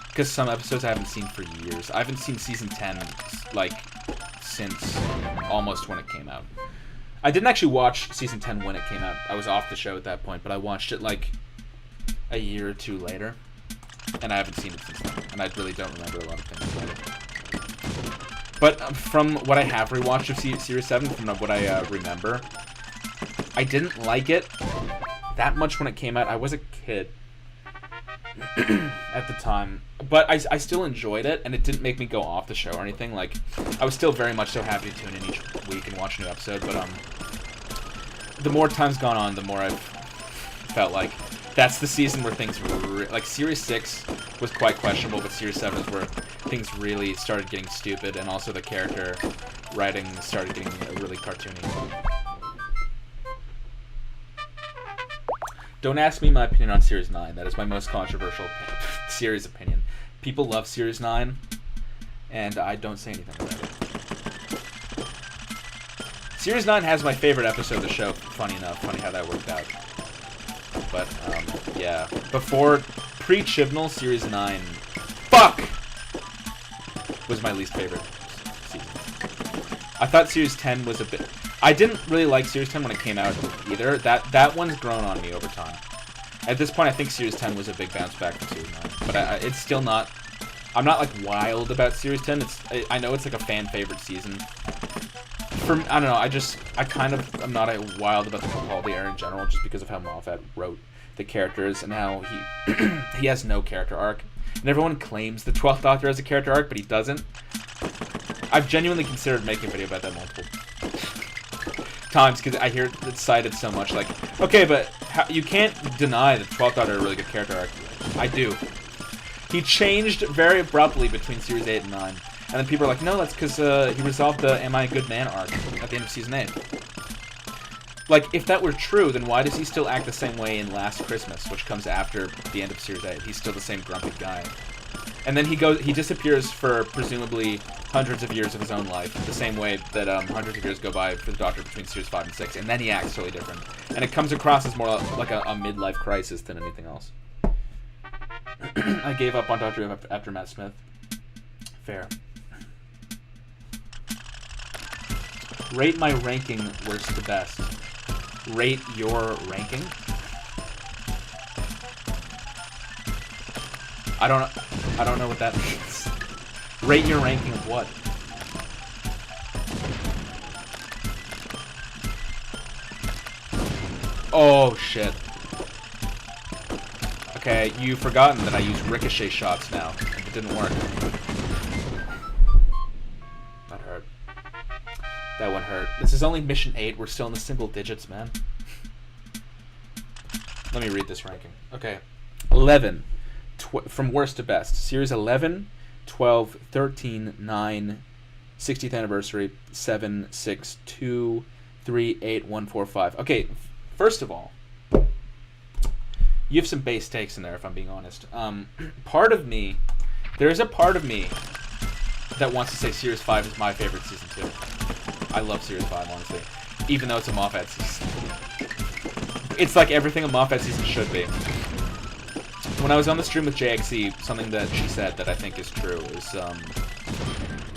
Because some episodes I haven't seen for years. I haven't seen Season 10, like, since almost when it came out. I didn't actually watch Season 10 when it came out. I was off the show at that point, but I watched it, like, a year or two later. And I haven't seen it since then. And I really don't remember a lot of things about it. But from what I have rewatched of Series 7, from what I remember, I didn't like it that much when it came out. I was a kid at the time. But I still enjoyed it, and it didn't make me go off the show or anything. Like, I was still very much so happy to tune in each week and watch a new episode. But the more time's gone on, the more I've felt like that's the season where things were like Series 6 was quite questionable, but Series 7 is where things really started getting stupid, and also the character writing started getting really cartoony. Don't ask me my opinion on Series 9. That is my most controversial series opinion. People love Series 9, and I don't say anything about it. Series 9 has my favorite episode of the show, funny enough. Funny how that worked out. But, yeah. Pre-Chibnall, Series 9... Fuck! Was my least favorite season. I thought Series 10 was a bit... I didn't really like Series 10 when it came out either. That one's grown on me over time. At this point, I think Series 10 was a big bounce back from Series 9. But it's still not... I'm not, like, wild about Series 10. I know it's, like, a fan-favorite season. I don't know, I kind of am not wild about the Capaldi era in general, just because of how Moffat wrote the characters and how he has no character arc. And everyone claims the 12th Doctor has a character arc, but he doesn't. I've genuinely considered making a video about that multiple times, because I hear it cited so much, like, okay, but you can't deny that 12th Doctor had a really good character arc. I do. He changed very abruptly between Series 8 and 9. And then people are like, no, that's because he resolved the Am I a Good Man arc at the end of Season 8. Like, if that were true, then why does he still act the same way in Last Christmas, which comes after the end of Series 8? He's still the same grumpy guy. And then he disappears for presumably hundreds of years of his own life, the same way that hundreds of years go by for the Doctor between Series 5 and 6, and then he acts totally different. And it comes across as more like a midlife crisis than anything else. I gave up on Doctor Who after Matt Smith. Fair. Rate my ranking worst to best. Rate your ranking? I don't know what that means. Rate your ranking of what? Oh shit. Okay, you've forgotten that I use ricochet shots now. It didn't work. That hurt. That one hurt. This is only mission 8. We're still in the single digits, man. Let me read this ranking. Okay. 11. From worst to best. Series 11, 12, 13, 9, 60th anniversary, 7, 6, 2, 3, 8, 1, 4, 5. Okay, first of all, you have some base takes in there, if I'm being honest. There is a part of me that wants to say Series 5 is my favorite season too. I love Series 5, honestly. Even though it's a Moffat season. It's like everything a Moffat season should be. When I was on the stream with JXE, something that she said that I think is true is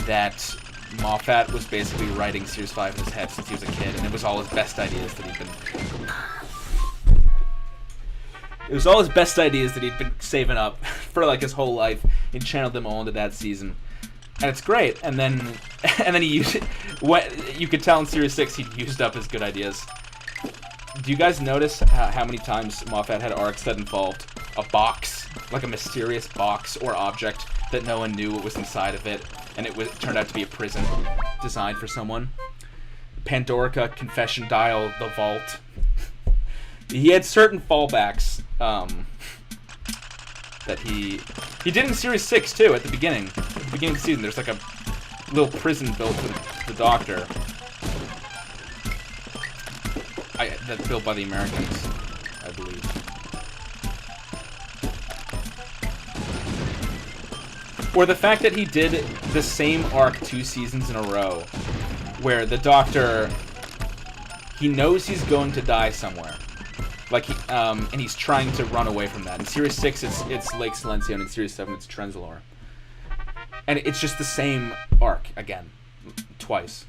that Moffat was basically writing Series 5 in his head since he was a kid, and it was all his best ideas that he'd been saving up for like his whole life and channeled them all into that season. And it's great. And then he used it. You could tell in Series 6 he used up his good ideas. Do you guys notice how many times Moffat had arcs that involved a box, like a mysterious box or object that no one knew what was inside of it, and it turned out to be a prison designed for someone? Pandorica, Confession Dial, The Vault. He had certain fallbacks that he did in Series 6 too. At the beginning of the season, there's like a little prison built for the Doctor. That's built by the Americans, I believe. Or the fact that he did the same arc 2 seasons in a row, where the Doctor, he knows he's going to die somewhere. Like and he's trying to run away from that. In Series 6, it's Lake Silencio, and in Series 7, it's Trenzalore. And it's just the same arc again, twice.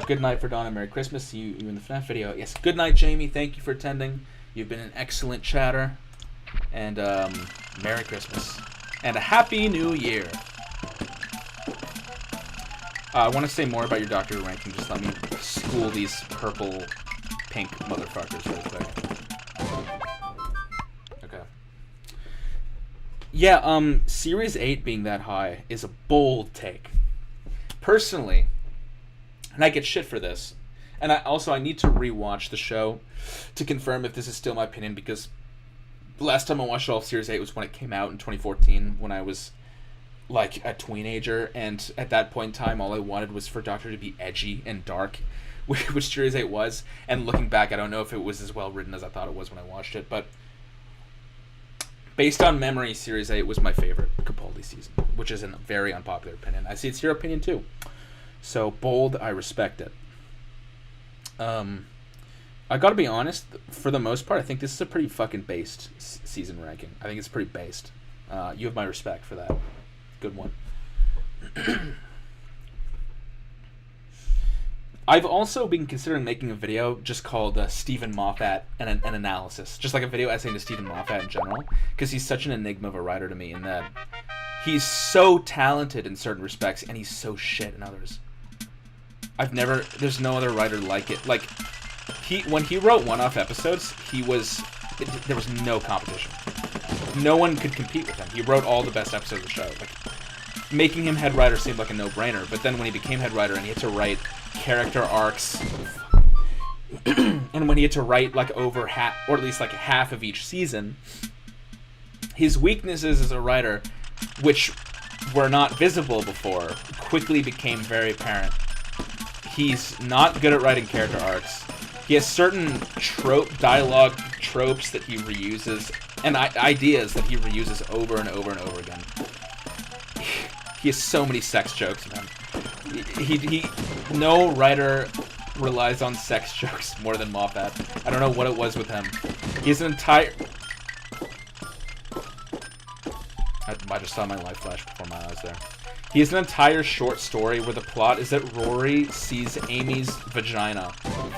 Good night for Dawn and Merry Christmas. See you in the FNAF video. Yes, good night, Jamie. Thank you for attending. You've been an excellent chatter. And Merry Christmas. And a Happy New Year. I want to say more about your Doctor Who ranking. Just let me school these purple, pink motherfuckers real quick. Okay. Yeah, Series 8 being that high is a bold take. Personally, and I get shit for this, and I need to rewatch the show to confirm if this is still my opinion, because the last time I watched all of Series 8 was when it came out in 2014, when I was like a teenager, and at that point in time all I wanted was for Doctor to be edgy and dark, which Series 8 was. And looking back, I don't know if it was as well written as I thought it was when I watched it, but based on memory, Series 8 was my favorite Capaldi season, which is a very unpopular opinion. I see it's your opinion too, so bold. I respect it. I gotta be honest, for the most part I think this is a pretty fucking based season ranking. I think it's pretty based. You have my respect for that. Good one. I've also been considering making a video just called Stephen Moffat and an analysis. Just like a video essay to Stephen Moffat in general. Because he's such an enigma of a writer to me, in that he's so talented in certain respects and he's so shit in others. There's no other writer like it. Like, when he wrote one-off episodes, there was no competition. No one could compete with him. He wrote all the best episodes of the show. Like, making him head writer seemed like a no-brainer, but then when he became head writer and he had to write character arcs, and when he had to write like over half, or at least like half of each season, his weaknesses as a writer, which were not visible before, quickly became very apparent. He's not good at writing character arcs. He has certain dialogue tropes that he reuses, and ideas that he reuses over and over and over again. He has so many sex jokes, man. No writer relies on sex jokes more than Moffat. I don't know what it was with him. He has an entire... I just saw my light flash before my eyes there. He has an entire short story where the plot is that Rory sees Amy's vagina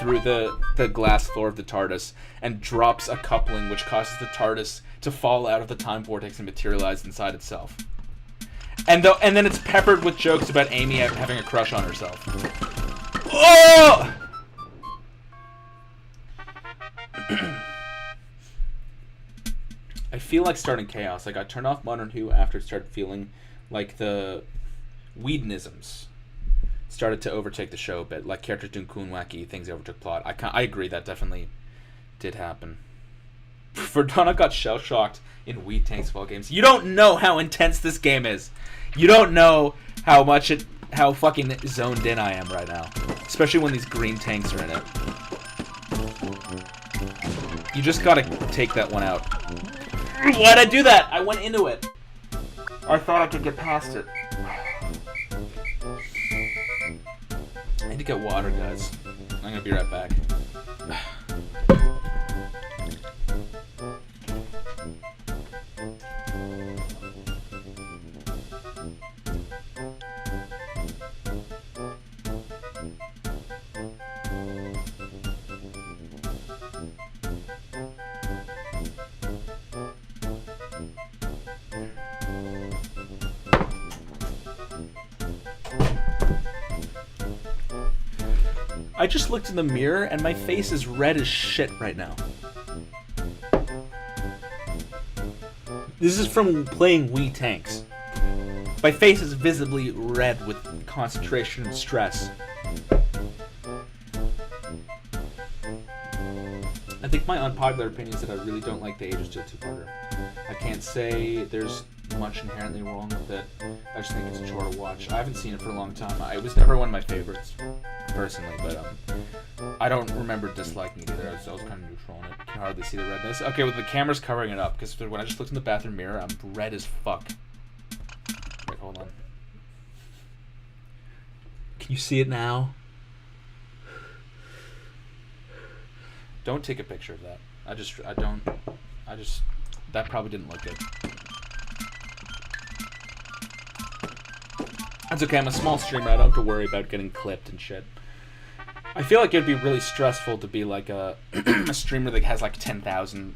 through the glass floor of the TARDIS and drops a coupling which causes the TARDIS to fall out of the time vortex and materialize inside itself. And then it's peppered with jokes about Amy having a crush on herself. Oh! I feel like starting Chaos. Like, I turned off Modern Who after it started feeling like the Whedonisms started to overtake the show a bit. Like, characters doing cool and wacky things overtook plot. I agree, that definitely did happen. Verdana got shell-shocked in Wheat Tanks Fall games. You don't know how intense this game is. You don't know how fucking zoned in I am right now. Especially when these green tanks are in it. You just gotta take that one out. Why'd I do that? I went into it. I thought I could get past it. I need to get water, guys. I'm gonna be right back. I just looked in the mirror and my face is red as shit right now. This is from playing Wii Tanks. My face is visibly red with concentration and stress. I think my unpopular opinion is that I really don't like the Age of Steel 2-parter. I can't say there's much inherently wrong with it. I just think it's a chore to watch. I haven't seen it for a long time. It was never one of my favorites, personally, but I don't remember disliking it either. I was kind of neutral on it. You can hardly see the redness. Okay, well, the camera's covering it up, because when I just looked in the bathroom mirror, I'm red as fuck. Wait, hold on. Can you see it now? Don't take a picture of that. That probably didn't look good. That's okay, I'm a small streamer, I don't have to worry about getting clipped and shit. I feel like it'd be really stressful to be like a streamer that has like 10,000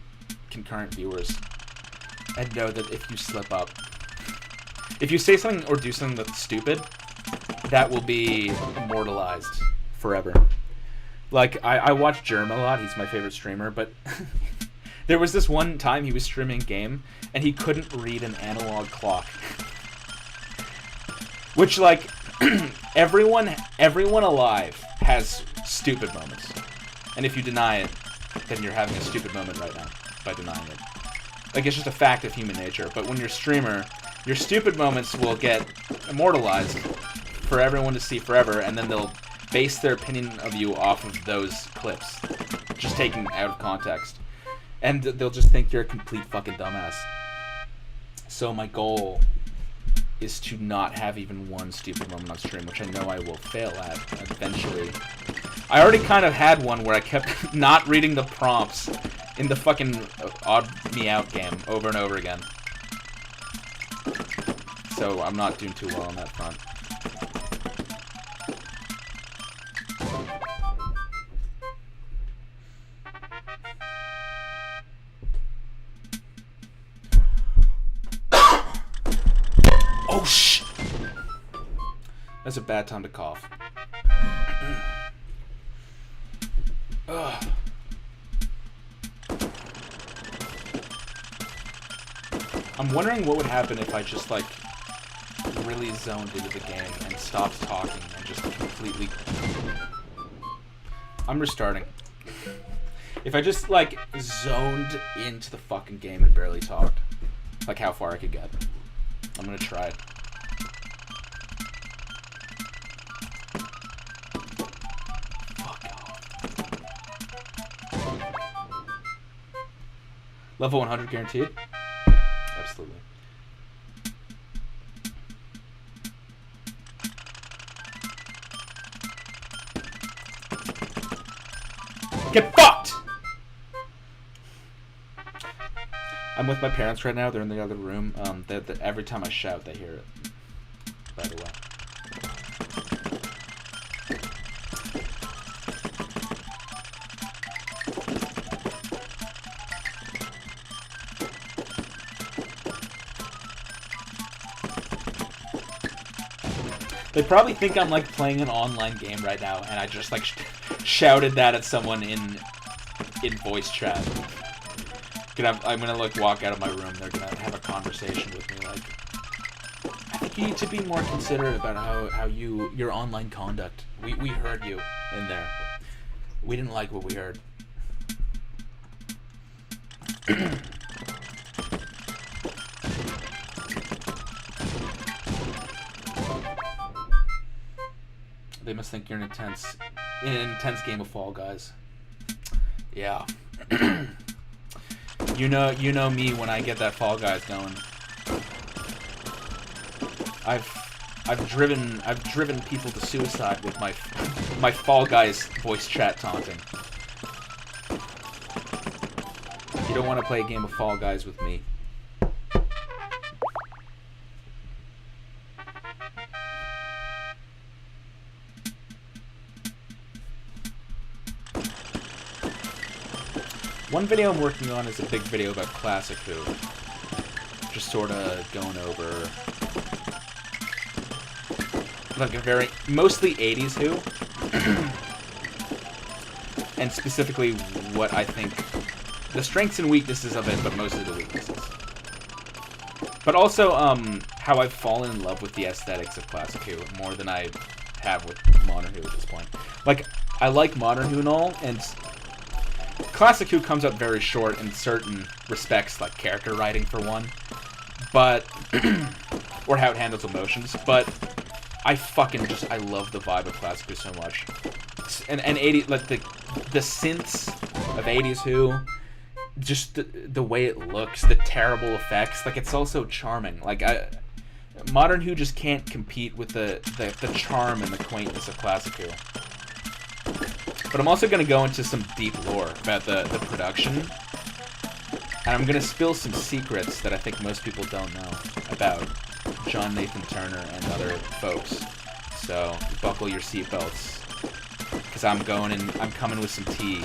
concurrent viewers and know that if you slip up, if you say something or do something that's stupid, that will be immortalized forever. Like, I watch Germ a lot, he's my favorite streamer, but there was this one time he was streaming a game and he couldn't read an analog clock. Which, like, everyone alive has stupid moments. And if you deny it, then you're having a stupid moment right now by denying it. Like, it's just a fact of human nature. But when you're a streamer, your stupid moments will get immortalized for everyone to see forever, and then they'll base their opinion of you off of those clips, just taken out of context. And they'll just think you're a complete fucking dumbass. So my goal is to not have even one stupid moment on stream, which I know I will fail at eventually. I already kind of had one where I kept not reading the prompts in the fucking Odd Me Out game over and over again. So I'm not doing too well on that front. Oh, shit! That's a bad time to cough. Ugh. I'm wondering what would happen if I just, like, really zoned into the game and stopped talking and just completely... I'm restarting. If I just, like, zoned into the fucking game and barely talked, like how far I could get. I'm gonna try it. Fuck off. Level 100 guaranteed? Absolutely. Get fucked! I'm with my parents right now. They're in the other room. Every time I shout, they hear it. By the way. They probably think I'm like playing an online game right now, and I just like shouted that at someone in voice chat. I'm gonna like walk out of my room. They're gonna have a conversation with me. Like, I think you need to be more considerate about how your online conduct. We heard you in there. We didn't like what we heard. They must think you're in an intense game of Fall Guys. Yeah. You know me when I get that Fall Guys going. I've driven people to suicide with my Fall Guys voice chat taunting. You don't want to play a game of Fall Guys with me. One video I'm working on is a big video about Classic Who. Just sort of going over like a very mostly 80s Who. And specifically what I think the strengths and weaknesses of it, but mostly the weaknesses. But also how I've fallen in love with the aesthetics of Classic Who more than I have with Modern Who at this point. Like, I like Modern Who and all, and Classic Who comes up very short in certain respects, like character writing for one, but or how it handles emotions. But I love the vibe of Classic Who so much, and 80 like the synths of 80s Who, just the way it looks, the terrible effects. Like, it's also charming. Like, Modern Who just can't compete with the charm and the quaintness of Classic Who. But I'm also going to go into some deep lore about the production. And I'm going to spill some secrets that I think most people don't know about John Nathan Turner and other folks. So buckle your seatbelts, because I'm coming with some tea.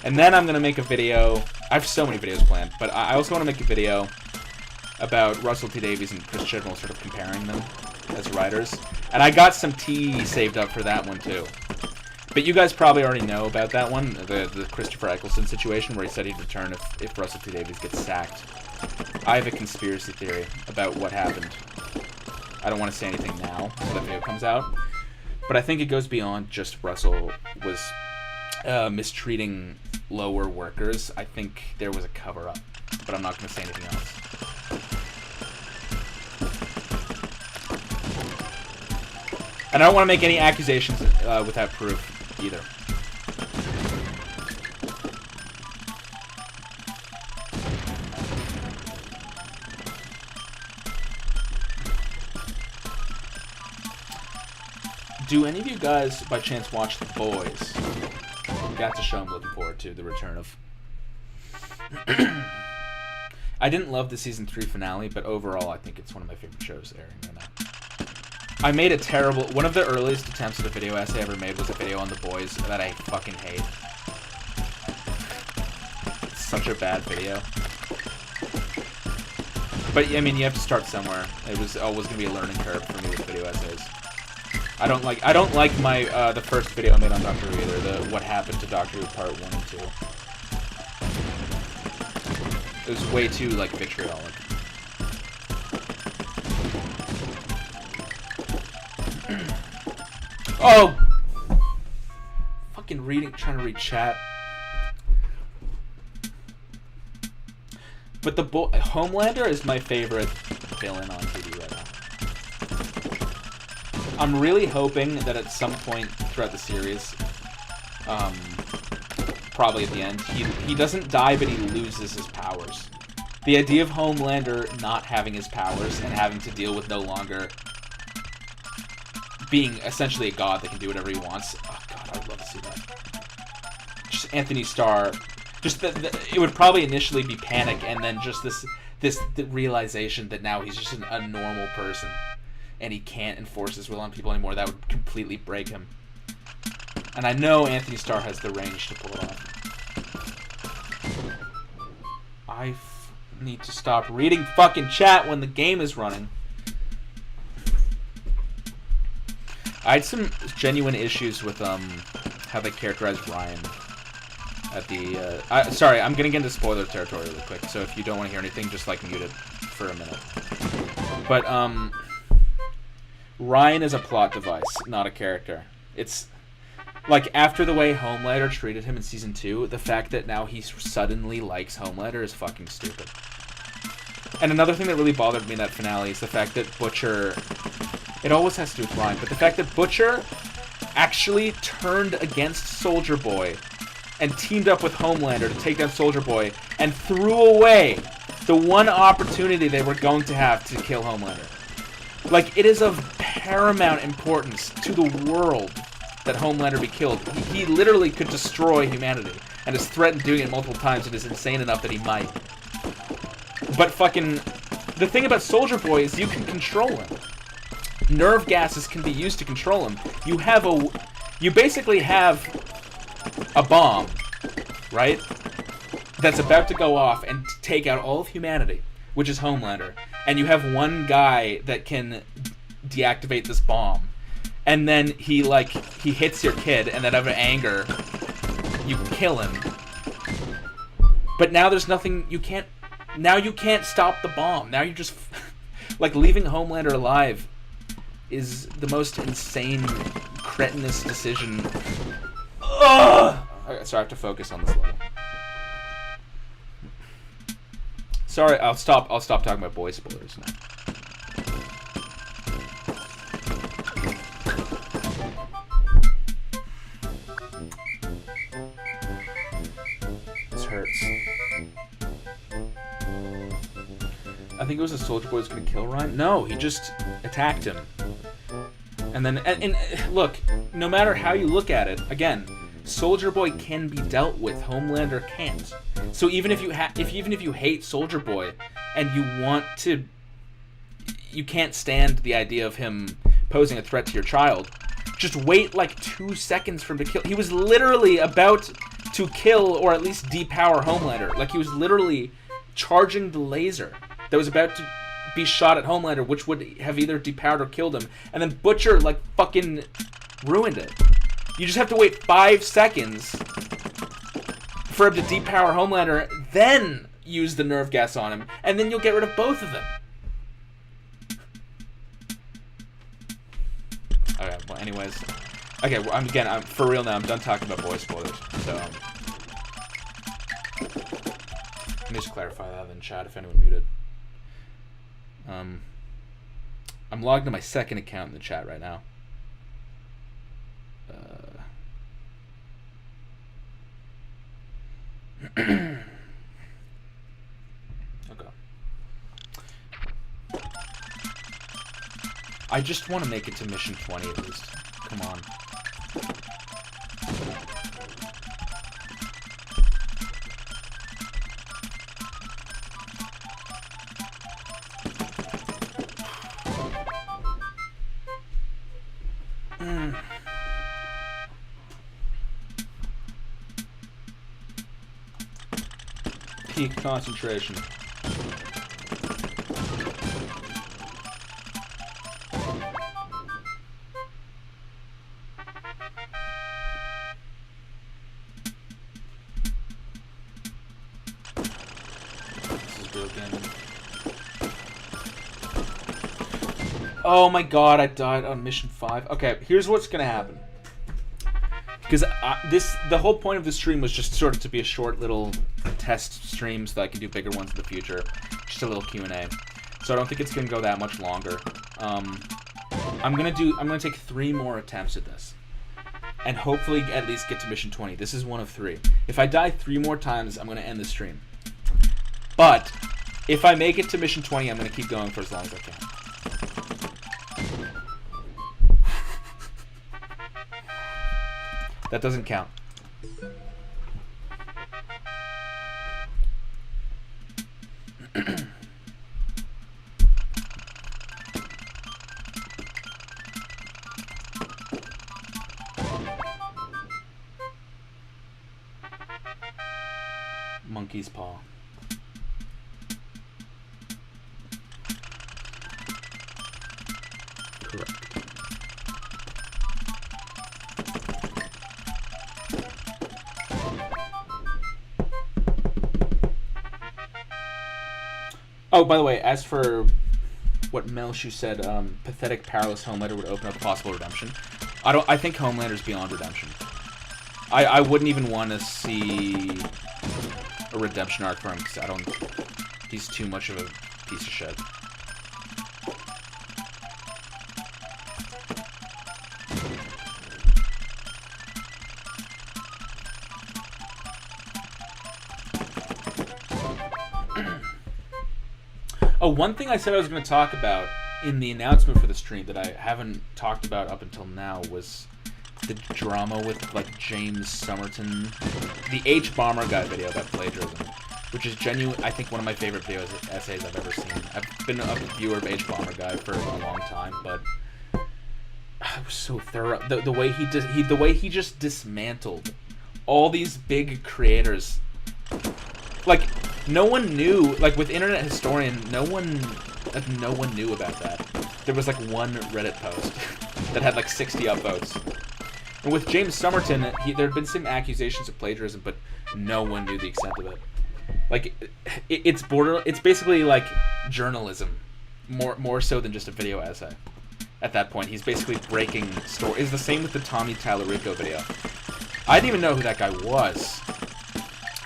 And then I'm going to make a video. I have so many videos planned, but I also want to make a video about Russell T Davies and Chris Chibnall, sort of comparing them as writers. And I got some tea saved up for that one too. But you guys probably already know about that one, the Christopher Eccleston situation, where he said he'd return if Russell T Davies gets sacked. I have a conspiracy theory about what happened. I don't want to say anything now until that video comes out. But I think it goes beyond just Russell was mistreating lower workers. I think there was a cover-up, but I'm not going to say anything else. And I don't want to make any accusations without proof either. Do any of you guys, by chance, watch The Boys? Got to show I'm looking forward to the return of. I didn't love the season 3 finale, but overall, I think it's one of my favorite shows airing right now. I made a terrible... One of the earliest attempts at a video essay I ever made was a video on The Boys that I fucking hate. It's such a bad video. But, I mean, you have to start somewhere. It was always going to be a learning curve for me with video essays. I don't like my, the first video I made on Doctor Who either, the What Happened to Doctor Who Part 1 and 2. It was way too, like, vitriolic. Oh! Fucking trying to read chat. But Homelander is my favorite villain on TV right now. I'm really hoping that at some point throughout the series, probably at the end, he doesn't die, but he loses his powers. The idea of Homelander not having his powers and having to deal with no longer being essentially a god that can do whatever he wants. Oh god, I'd love to see that. Just Anthony Starr. Just it would probably initially be panic, and then just this realization that now he's just a normal person, and he can't enforce his will on people anymore. That would completely break him. And I know Anthony Starr has the range to pull it off. I need to stop reading fucking chat when the game is running. I had some genuine issues with how they characterized Ryan at the. Sorry, I'm gonna get into spoiler territory really quick. So if you don't want to hear anything, just like mute it for a minute. But Ryan is a plot device, not a character. It's like after the way Homelander treated him in season 2, the fact that now he suddenly likes Homelander is fucking stupid. And another thing that really bothered me in that finale is the fact that Butcher. It always has to do with Ryan, but the fact that Butcher actually turned against Soldier Boy and teamed up with Homelander to take down Soldier Boy and threw away the one opportunity they were going to have to kill Homelander. Like, it is of paramount importance to the world that Homelander be killed. He literally could destroy humanity and has threatened doing it multiple times and is insane enough that he might. But fucking... The thing about Soldier Boy is you can control him. Nerve gases can be used to control him. You basically have a bomb, right? That's about to go off and take out all of humanity, which is Homelander. And you have one guy that can deactivate this bomb. And then he hits your kid, and then out of anger, you kill him. But now there's nothing, you can't stop the bomb. Now you just, like, leaving Homelander alive is the most insane, cretinous decision. Ugh! Okay, sorry, I have to focus on this level. Sorry, I'll stop talking about boy spoilers now. This hurts. I think it was a Soldier Boy was going to kill Ryan. No, he just attacked him. And then, and look, no matter how you look at it, again, Soldier Boy can be dealt with. Homelander can't. So even if you hate Soldier Boy and you can't stand the idea of him posing a threat to your child, just wait like 2 seconds for him to kill. He was literally about to kill or at least depower Homelander. Like, he was literally charging the laser that was about to be shot at Homelander, which would have either depowered or killed him. And then Butcher, like, fucking ruined it. You just have to wait 5 seconds for him to depower Homelander, then use the nerve gas on him, and then you'll get rid of both of them. Okay, well, anyways. Okay, well, I'm for real now. I'm done talking about boy spoilers. So, let me just clarify that in chat if anyone muted. I'm logged to my second account in the chat right now. Okay. I just want to make it to mission 20 at least. Come on. Peak concentration. This is real gaming. Oh my god, I died on mission 5. Okay, here's what's gonna happen. Because the whole point of this stream was just sort of to be a short little test stream so that I can do bigger ones in the future. Just a little Q&A. So I don't think it's gonna go that much longer. I'm gonna take 3 more attempts at this, and hopefully at least get to mission 20. This is one of 3. If I die 3 more times, I'm gonna end the stream. But if I make it to mission 20, I'm gonna keep going for as long as I can. That doesn't count. Monkey's paw. Correct. Oh, by the way, as for what Melshu said, pathetic, powerless Homelander would open up possible redemption. I think Homelander's beyond redemption. I wouldn't even want to see a redemption arc for him because he's too much of a piece of shit. Oh, one thing I said I was going to talk about in the announcement for the stream that I haven't talked about up until now was the drama with, like, James Somerton, the H-Bomber Guy video about plagiarism, which is I think one of my favorite video essays I've ever seen. I've been a viewer of H-Bomber Guy for a long time, but it was so thorough. The way he just dismantled all these big creators. Like, no one knew, like, with Internet Historian, no one knew about that. There was, like, one Reddit post that had, like, 60 upvotes. And with James Somerton, there had been some accusations of plagiarism, but no one knew the extent of it. Like, it's basically, like, journalism, more so than just a video essay. At that point, he's basically breaking story. It's the same with the Tommy Tallarico video. I didn't even know who that guy was.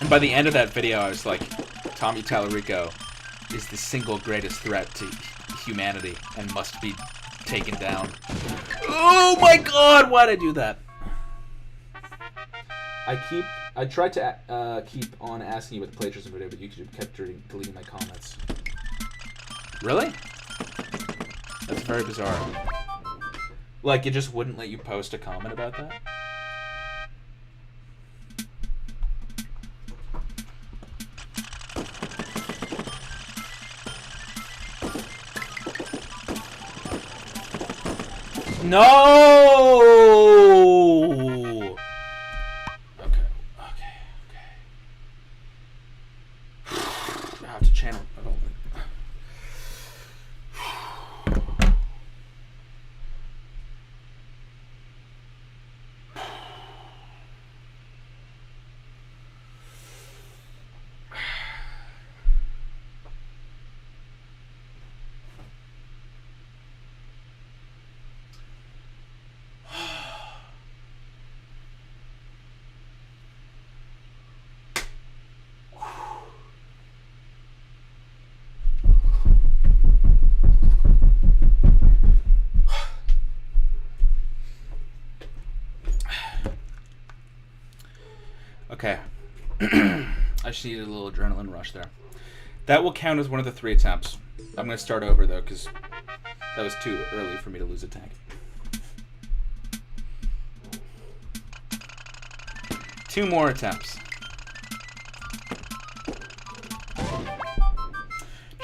And by the end of that video, I was like, Tommy Tallarico is the single greatest threat to humanity and must be taken down. Oh my god, why'd I do that? I tried to keep on asking you about the plagiarism video, but you kept deleting my comments. Really? That's very bizarre. Like, it just wouldn't let you post a comment about that? No! Okay. I have to channel. Okay. I just needed a little adrenaline rush there. That will count as one of the 3 attempts. I'm going to start over, though, because that was too early for me to lose a tank. 2 more attempts.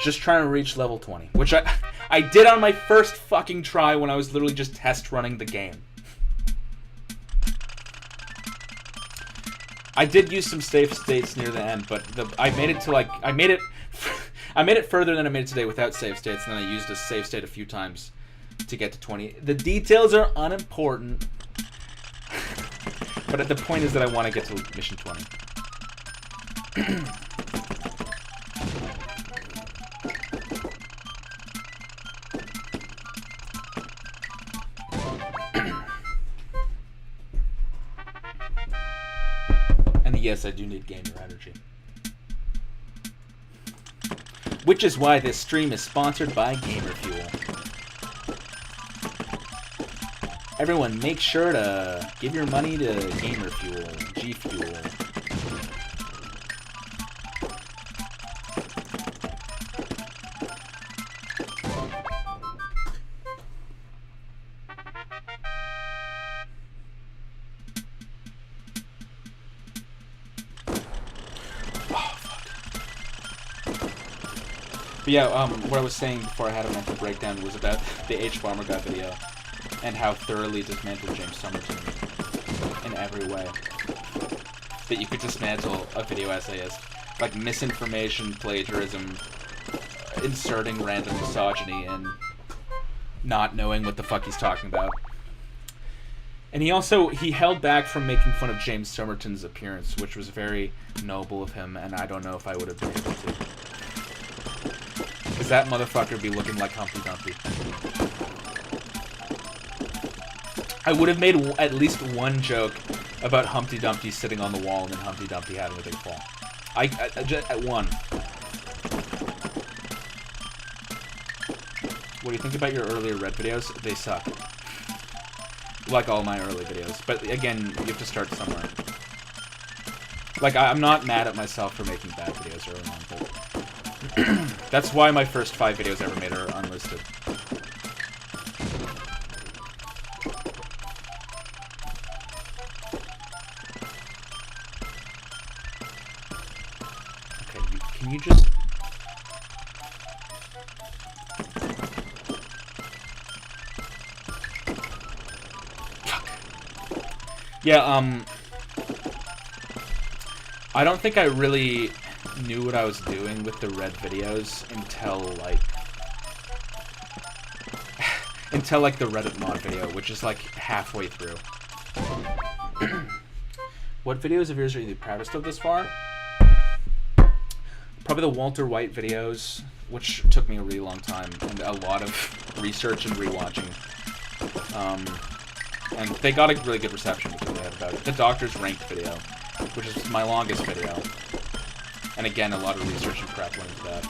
Just trying to reach level 20, which I did on my first fucking try when I was literally just test running the game. I did use some safe states near the end, but I made it to, like, I made it further than I made it today without save states, and then I used a save state a few times to get to 20. The details are unimportant, but the point is that I want to get to mission 20. Yes, I do need gamer energy. Which is why this stream is sponsored by Gamer Fuel. Everyone, make sure to give your money to Gamer Fuel, G Fuel. But yeah, what I was saying before I had a mental breakdown was about the H-Bomber Guy video and how thoroughly dismantled James Somerton in every way that you could dismantle a video essayist. Like misinformation, plagiarism, inserting random misogyny, and not knowing what the fuck he's talking about. And he held back from making fun of James Somerton's appearance, which was very noble of him, and I don't know if I would have been able to. because that motherfucker be looking like Humpty Dumpty. I would have made at least one joke about Humpty Dumpty sitting on the wall and then Humpty Dumpty having a big fall. I just at one. What do you think about your earlier Red videos? They suck. Like all my early videos. But again, you have to start somewhere. Like, I'm not mad at myself for making bad videos early on, but that's why my first 5 videos ever made are unlisted. Okay, can you just... Yeah, I don't think I really knew what I was doing with the Red videos until, like, the Reddit mod video, which is, like, halfway through. What videos of yours are you the proudest of this far? Probably the Walter White videos, which took me a really long time, and a lot of research and rewatching. And they got a really good reception because they had about it. The Doctor's Ranked video, which is my longest video. And again, a lot of research and prep went into that.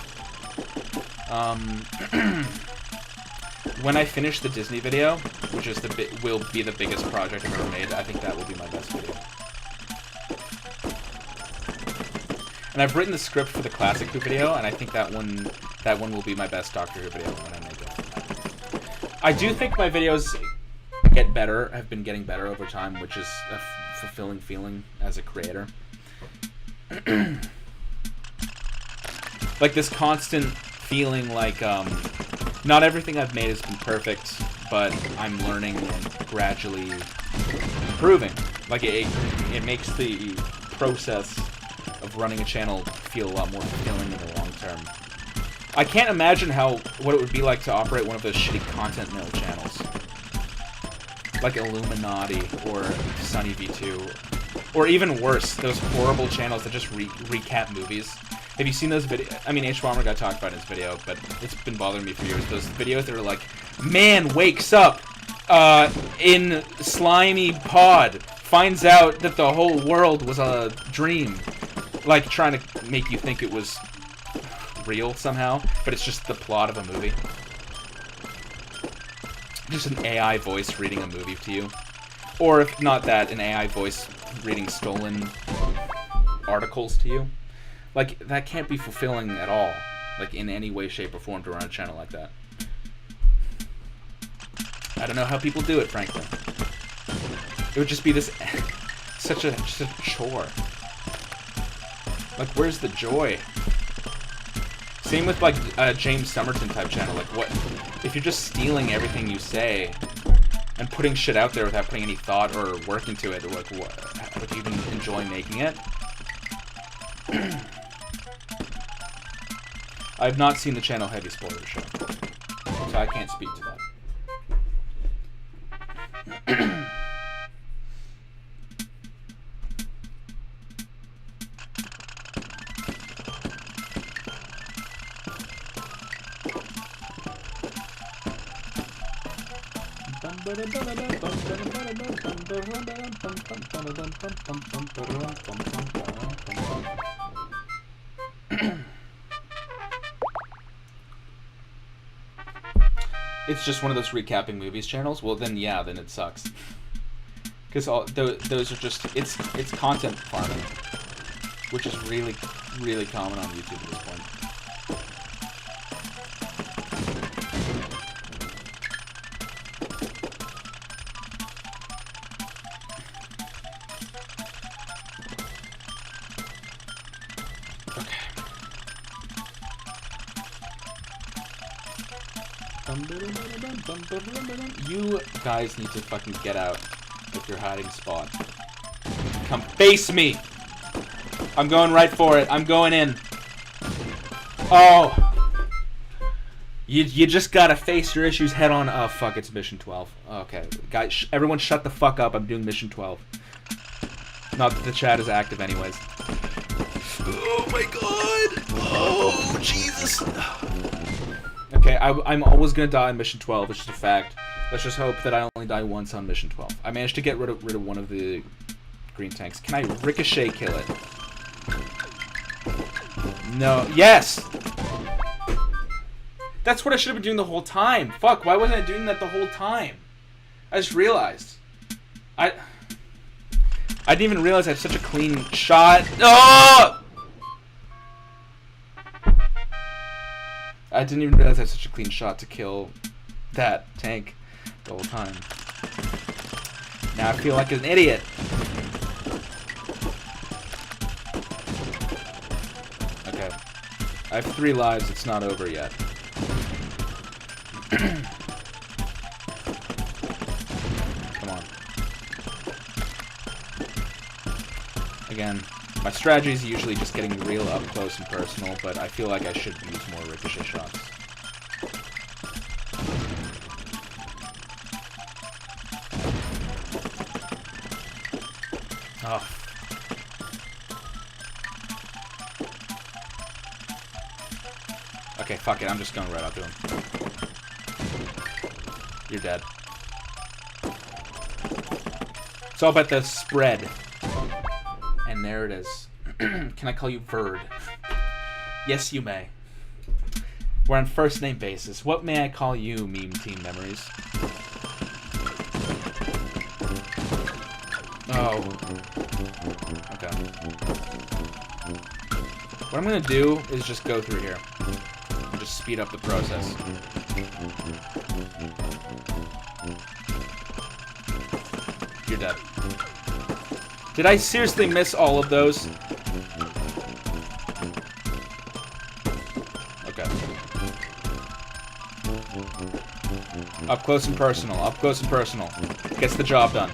When I finish the Disney video, which is will be the biggest project I've ever made, I think that will be my best video. And I've written the script for the Classic Who video, and I think that one will be my best Doctor Who video when I make it. I do think my videos have been getting better over time, which is a fulfilling feeling as a creator. Like this constant feeling like not everything I've made has been perfect, but I'm learning and gradually improving. Like it makes the process of running a channel feel a lot more fulfilling in the long term. I can't imagine what it would be like to operate one of those shitty content mill channels. Like Illuminati or Sunny V2, or even worse, those horrible channels that just recap movies. Have you seen those videos? I mean, H. Bomber got talked about in his video, but it's been bothering me for years. Those videos that are like, man wakes up in slimy pod, finds out that the whole world was a dream. Like, trying to make you think it was real somehow, but it's just the plot of a movie. Just an AI voice reading a movie to you. Or if not that, an AI voice reading stolen articles to you. Like, that can't be fulfilling at all. Like, in any way, shape, or form to run a channel like that. I don't know how people do it, frankly. It would just be this... such a chore. Like, where's the joy? Same with, like, a James Somerton type channel. Like, what... If you're just stealing everything you say and putting shit out there without putting any thought or work into it, like, what... Would you even enjoy making it? I've not seen the channel Heavy Spoiler Show, so I can't speak to that. It's just one of those recapping movies channels. Well, then yeah, then it sucks. Because those are just it's content farming, which is really, really common on YouTube at this point. You guys need to fucking get out of your hiding spot. Come face me! I'm going right for it. I'm going in. Oh! You just gotta face your issues head on. Oh, fuck, it's Mission 12. Okay. Guys, everyone shut the fuck up. I'm doing Mission 12. Not that the chat is active anyways. Oh my god! Oh, Jesus! I'm always gonna die on mission 12. It's just a fact. Let's just hope that I only die once on mission 12. I managed to get rid of one of the green tanks. Can I ricochet kill it? No. Yes! That's what I should have been doing the whole time. Fuck, why wasn't I doing that the whole time? I just realized. I didn't even realize I had such a clean shot. Oh! I didn't even realize I had such a clean shot to kill that tank the whole time. Now I feel like an idiot. Okay. I have 3 lives. It's not over yet. Come on. Again, my strategy is usually just getting real up close and personal, but I feel like I should use more ricochet shots. Oh. Okay, fuck it. I'm just going right up to him. You're dead. It's all about the spread. And there it is. Can I call you Verd? Yes, you may. We're on first name basis. What may I call you, Meme Team Memories? Oh. Okay. What I'm gonna do is just go through here. And just speed up the process. You're dead. Did I seriously miss all of those? Okay. Up close and personal. Up close and personal. Gets the job done.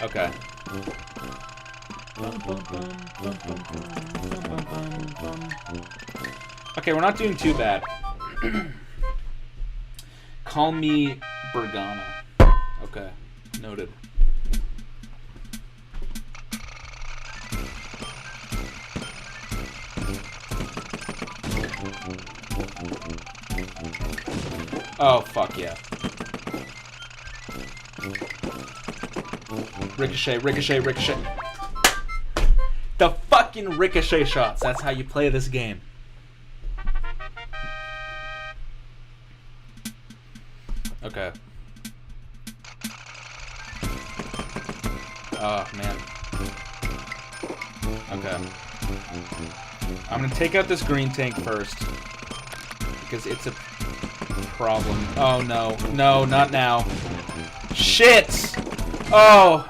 Okay. Okay, we're not doing too bad. Call me Bergana. Okay, noted. Oh, fuck yeah. Ricochet, ricochet, ricochet. The fucking ricochet shots. That's how you play this game. Okay. Oh, man. Okay. I'm gonna take out this green tank first. Because it's a problem. Oh, no. No, not now. Shit! Oh!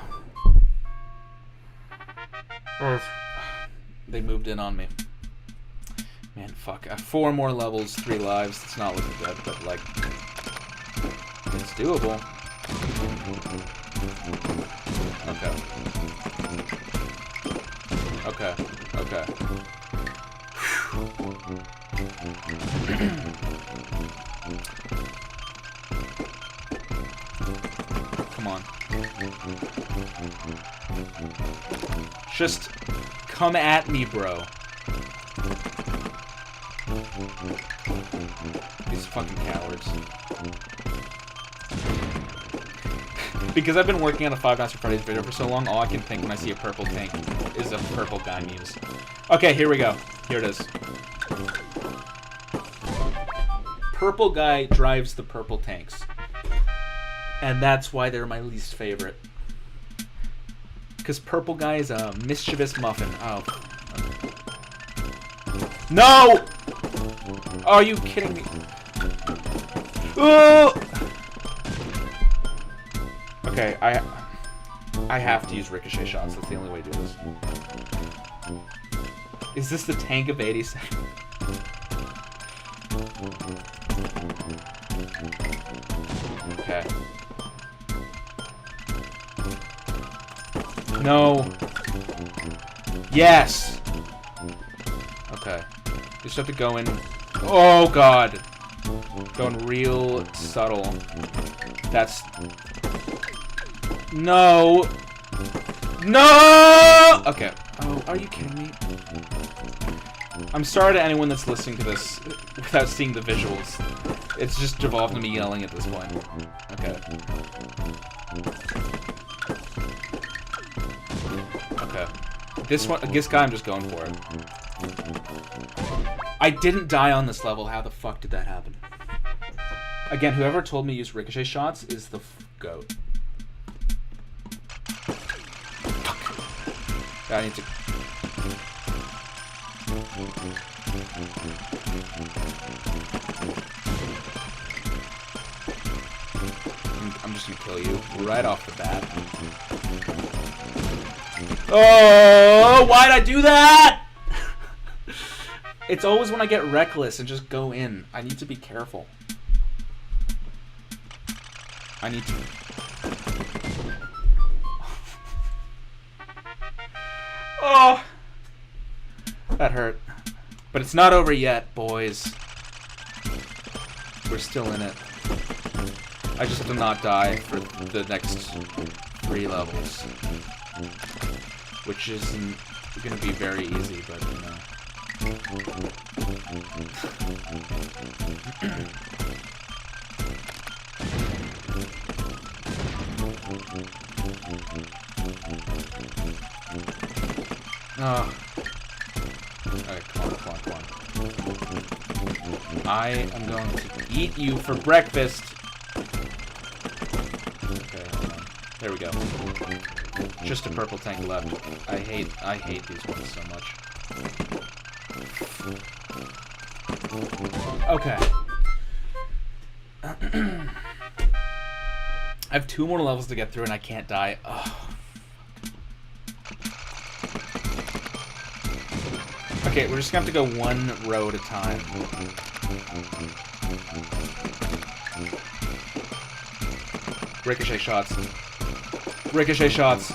They moved in on me. Man, fuck. I have 4 more levels, 3 lives. It's not looking good, but, like... it's doable. Okay. Okay. Okay. Come on. Just come at me, bro. These fucking cowards. Because I've been working on a Five Nights at Freddy's video for so long, all I can think when I see a purple tank is a purple guy muse. Okay, here we go. Here it is. Purple guy drives the purple tanks. And that's why they're my least favorite. Because purple guy is a mischievous muffin. Oh. No! Are you kidding me? Oh! Okay, I have to use ricochet shots. That's the only way to do this. Is this the tank of 87? Okay. No. Yes. Okay. Just have to go in. Oh god. Going real subtle. That's. No. No. Okay. Oh, are you kidding me? I'm sorry to anyone that's listening to this without seeing the visuals. It's just devolved into me yelling at this point. Okay. Okay. This guy, I'm just going for it. I didn't die on this level. How the fuck did that happen? Again, whoever told me to use ricochet shots is the goat. Fuck. I need to... I'm just gonna kill you right off the bat. Oh, why'd I do that? It's always when I get reckless and just go in. I need to be careful. I need to... Oh! That hurt. But it's not over yet, boys. We're still in it. I just have to not die for the next 3 levels. Which isn't gonna be very easy, but you know. Oh. Alright, come on. I am going to eat you for breakfast. Okay, hold on. There we go. Just a purple tank left. I hate these ones so much. Okay. I have 2 more levels to get through and I can't die. Oh. Okay, we're just gonna have to go 1 row at a time. Ricochet shots. Ricochet shots.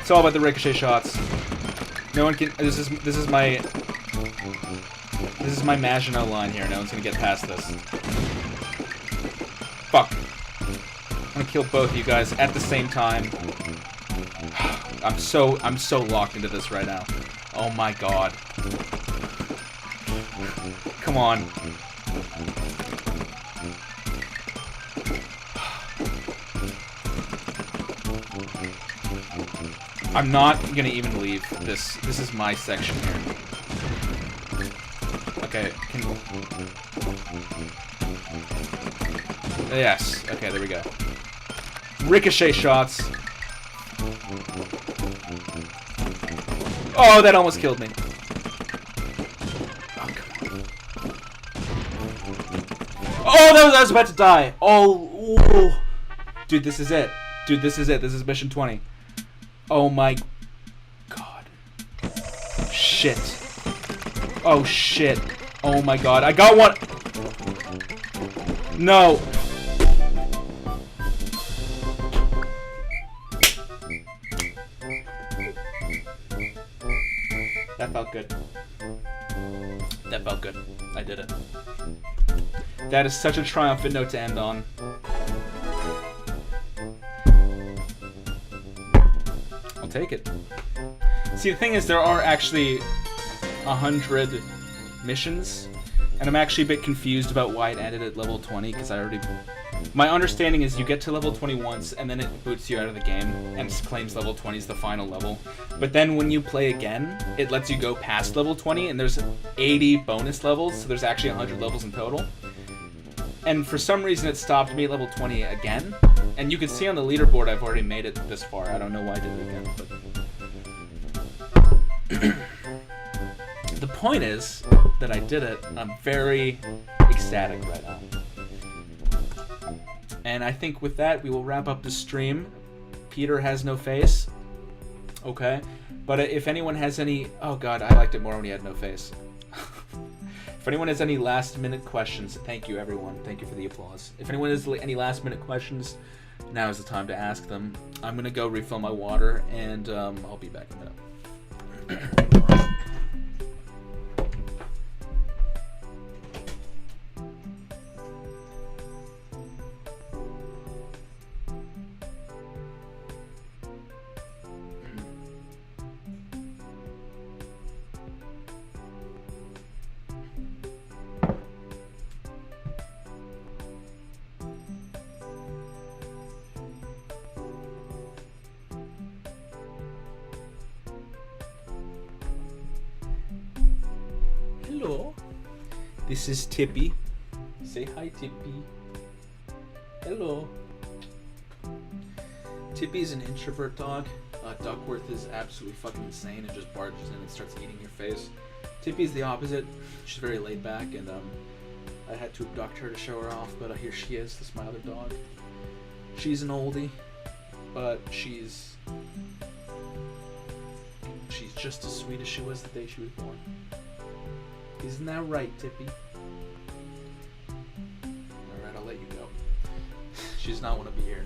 It's all about the ricochet shots. No one can. This is my Maginot line here. No one's gonna get past this. Fuck. I'm gonna kill both of you guys at the same time. I'm so locked into this right now. Oh my god. Come on. I'm not gonna even leave this. This is my section here. Okay, yes. Okay, there we go. Ricochet shots. Oh, that almost killed me. Oh, come on. Oh, I was about to die. Oh, ooh. Dude, this is it. Dude, this is it. This is mission 20. Oh my god. Shit. Oh shit. Oh my god. I got one. No. That felt good. That felt good. I did it. That is such a triumphant note to end on. I'll take it. See, the thing is, there are actually 100 missions, and I'm actually a bit confused about why it ended at level 20, because I already... My understanding is you get to level 20 once, and then it boots you out of the game, and claims level 20 is the final level. But then when you play again, it lets you go past level 20, and there's 80 bonus levels, so there's actually 100 levels in total. And for some reason it stopped me at level 20 again, and you can see on the leaderboard I've already made it this far. I don't know why I did it again, but... The point is that I did it, and I'm very ecstatic right now. And I think with that, we will wrap up the stream. Peter has no face. Okay. But if anyone has any... Oh god, I liked it more when he had no face. If anyone has any last-minute questions, thank you, everyone. Thank you for the applause. If anyone has any last-minute questions, now is the time to ask them. I'm going to go refill my water, and I'll be back in a minute. Hello. This is Tippy. Say hi, Tippy. Hello. Tippy's an introvert dog. Duckworth is absolutely fucking insane and just barges in and starts eating your face. Tippy's the opposite. She's very laid back, and I had to abduct her to show her off, but here she is. This is my other dog. She's an oldie, but she's just as sweet as she was the day she was born. Isn't that right, Tippy? Alright, I'll let you go. She does not want to be here.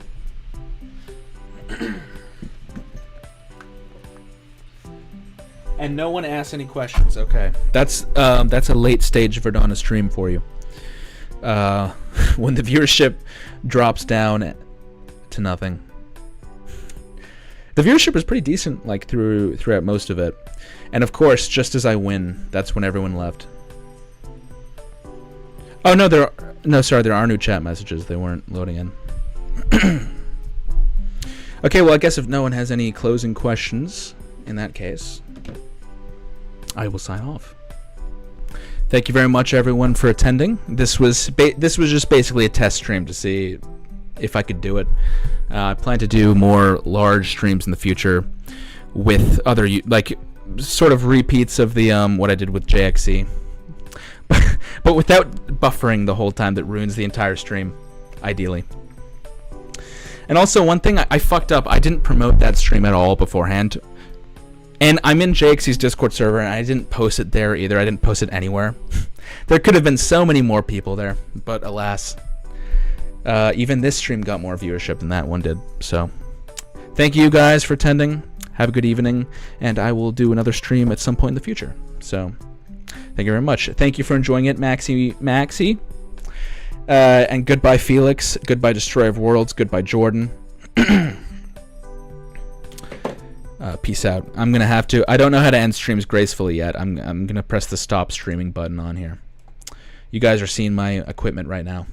And no one asks any questions. Okay, that's a late stage Verdana stream for you. When the viewership drops down to nothing. The viewership is pretty decent, like throughout most of it, and of course, just as I win, that's when everyone left. Oh no, there are new chat messages. They weren't loading in. Okay, well, I guess if no one has any closing questions, in that case, I will sign off. Thank you very much, everyone, for attending. This was just basically a test stream to see if I could do it. I plan to do more large streams in the future with other, like, sort of repeats of the what I did with JXE, but without buffering the whole time that ruins the entire stream, ideally. And also, one thing I fucked up, I didn't promote that stream at all beforehand. And I'm in JXE's Discord server, and I didn't post it there either. I didn't post it anywhere. There could have been so many more people there, but alas. Even this stream got more viewership than that one did. So, thank you guys for attending. Have a good evening, and I will do another stream at some point in the future. So, thank you very much. Thank you for enjoying it, Maxi. And goodbye, Felix. Goodbye, Destroyer of Worlds. Goodbye, Jordan. Peace out. I'm gonna have to. I don't know how to end streams gracefully yet. I'm gonna press the stop streaming button on here. You guys are seeing my equipment right now.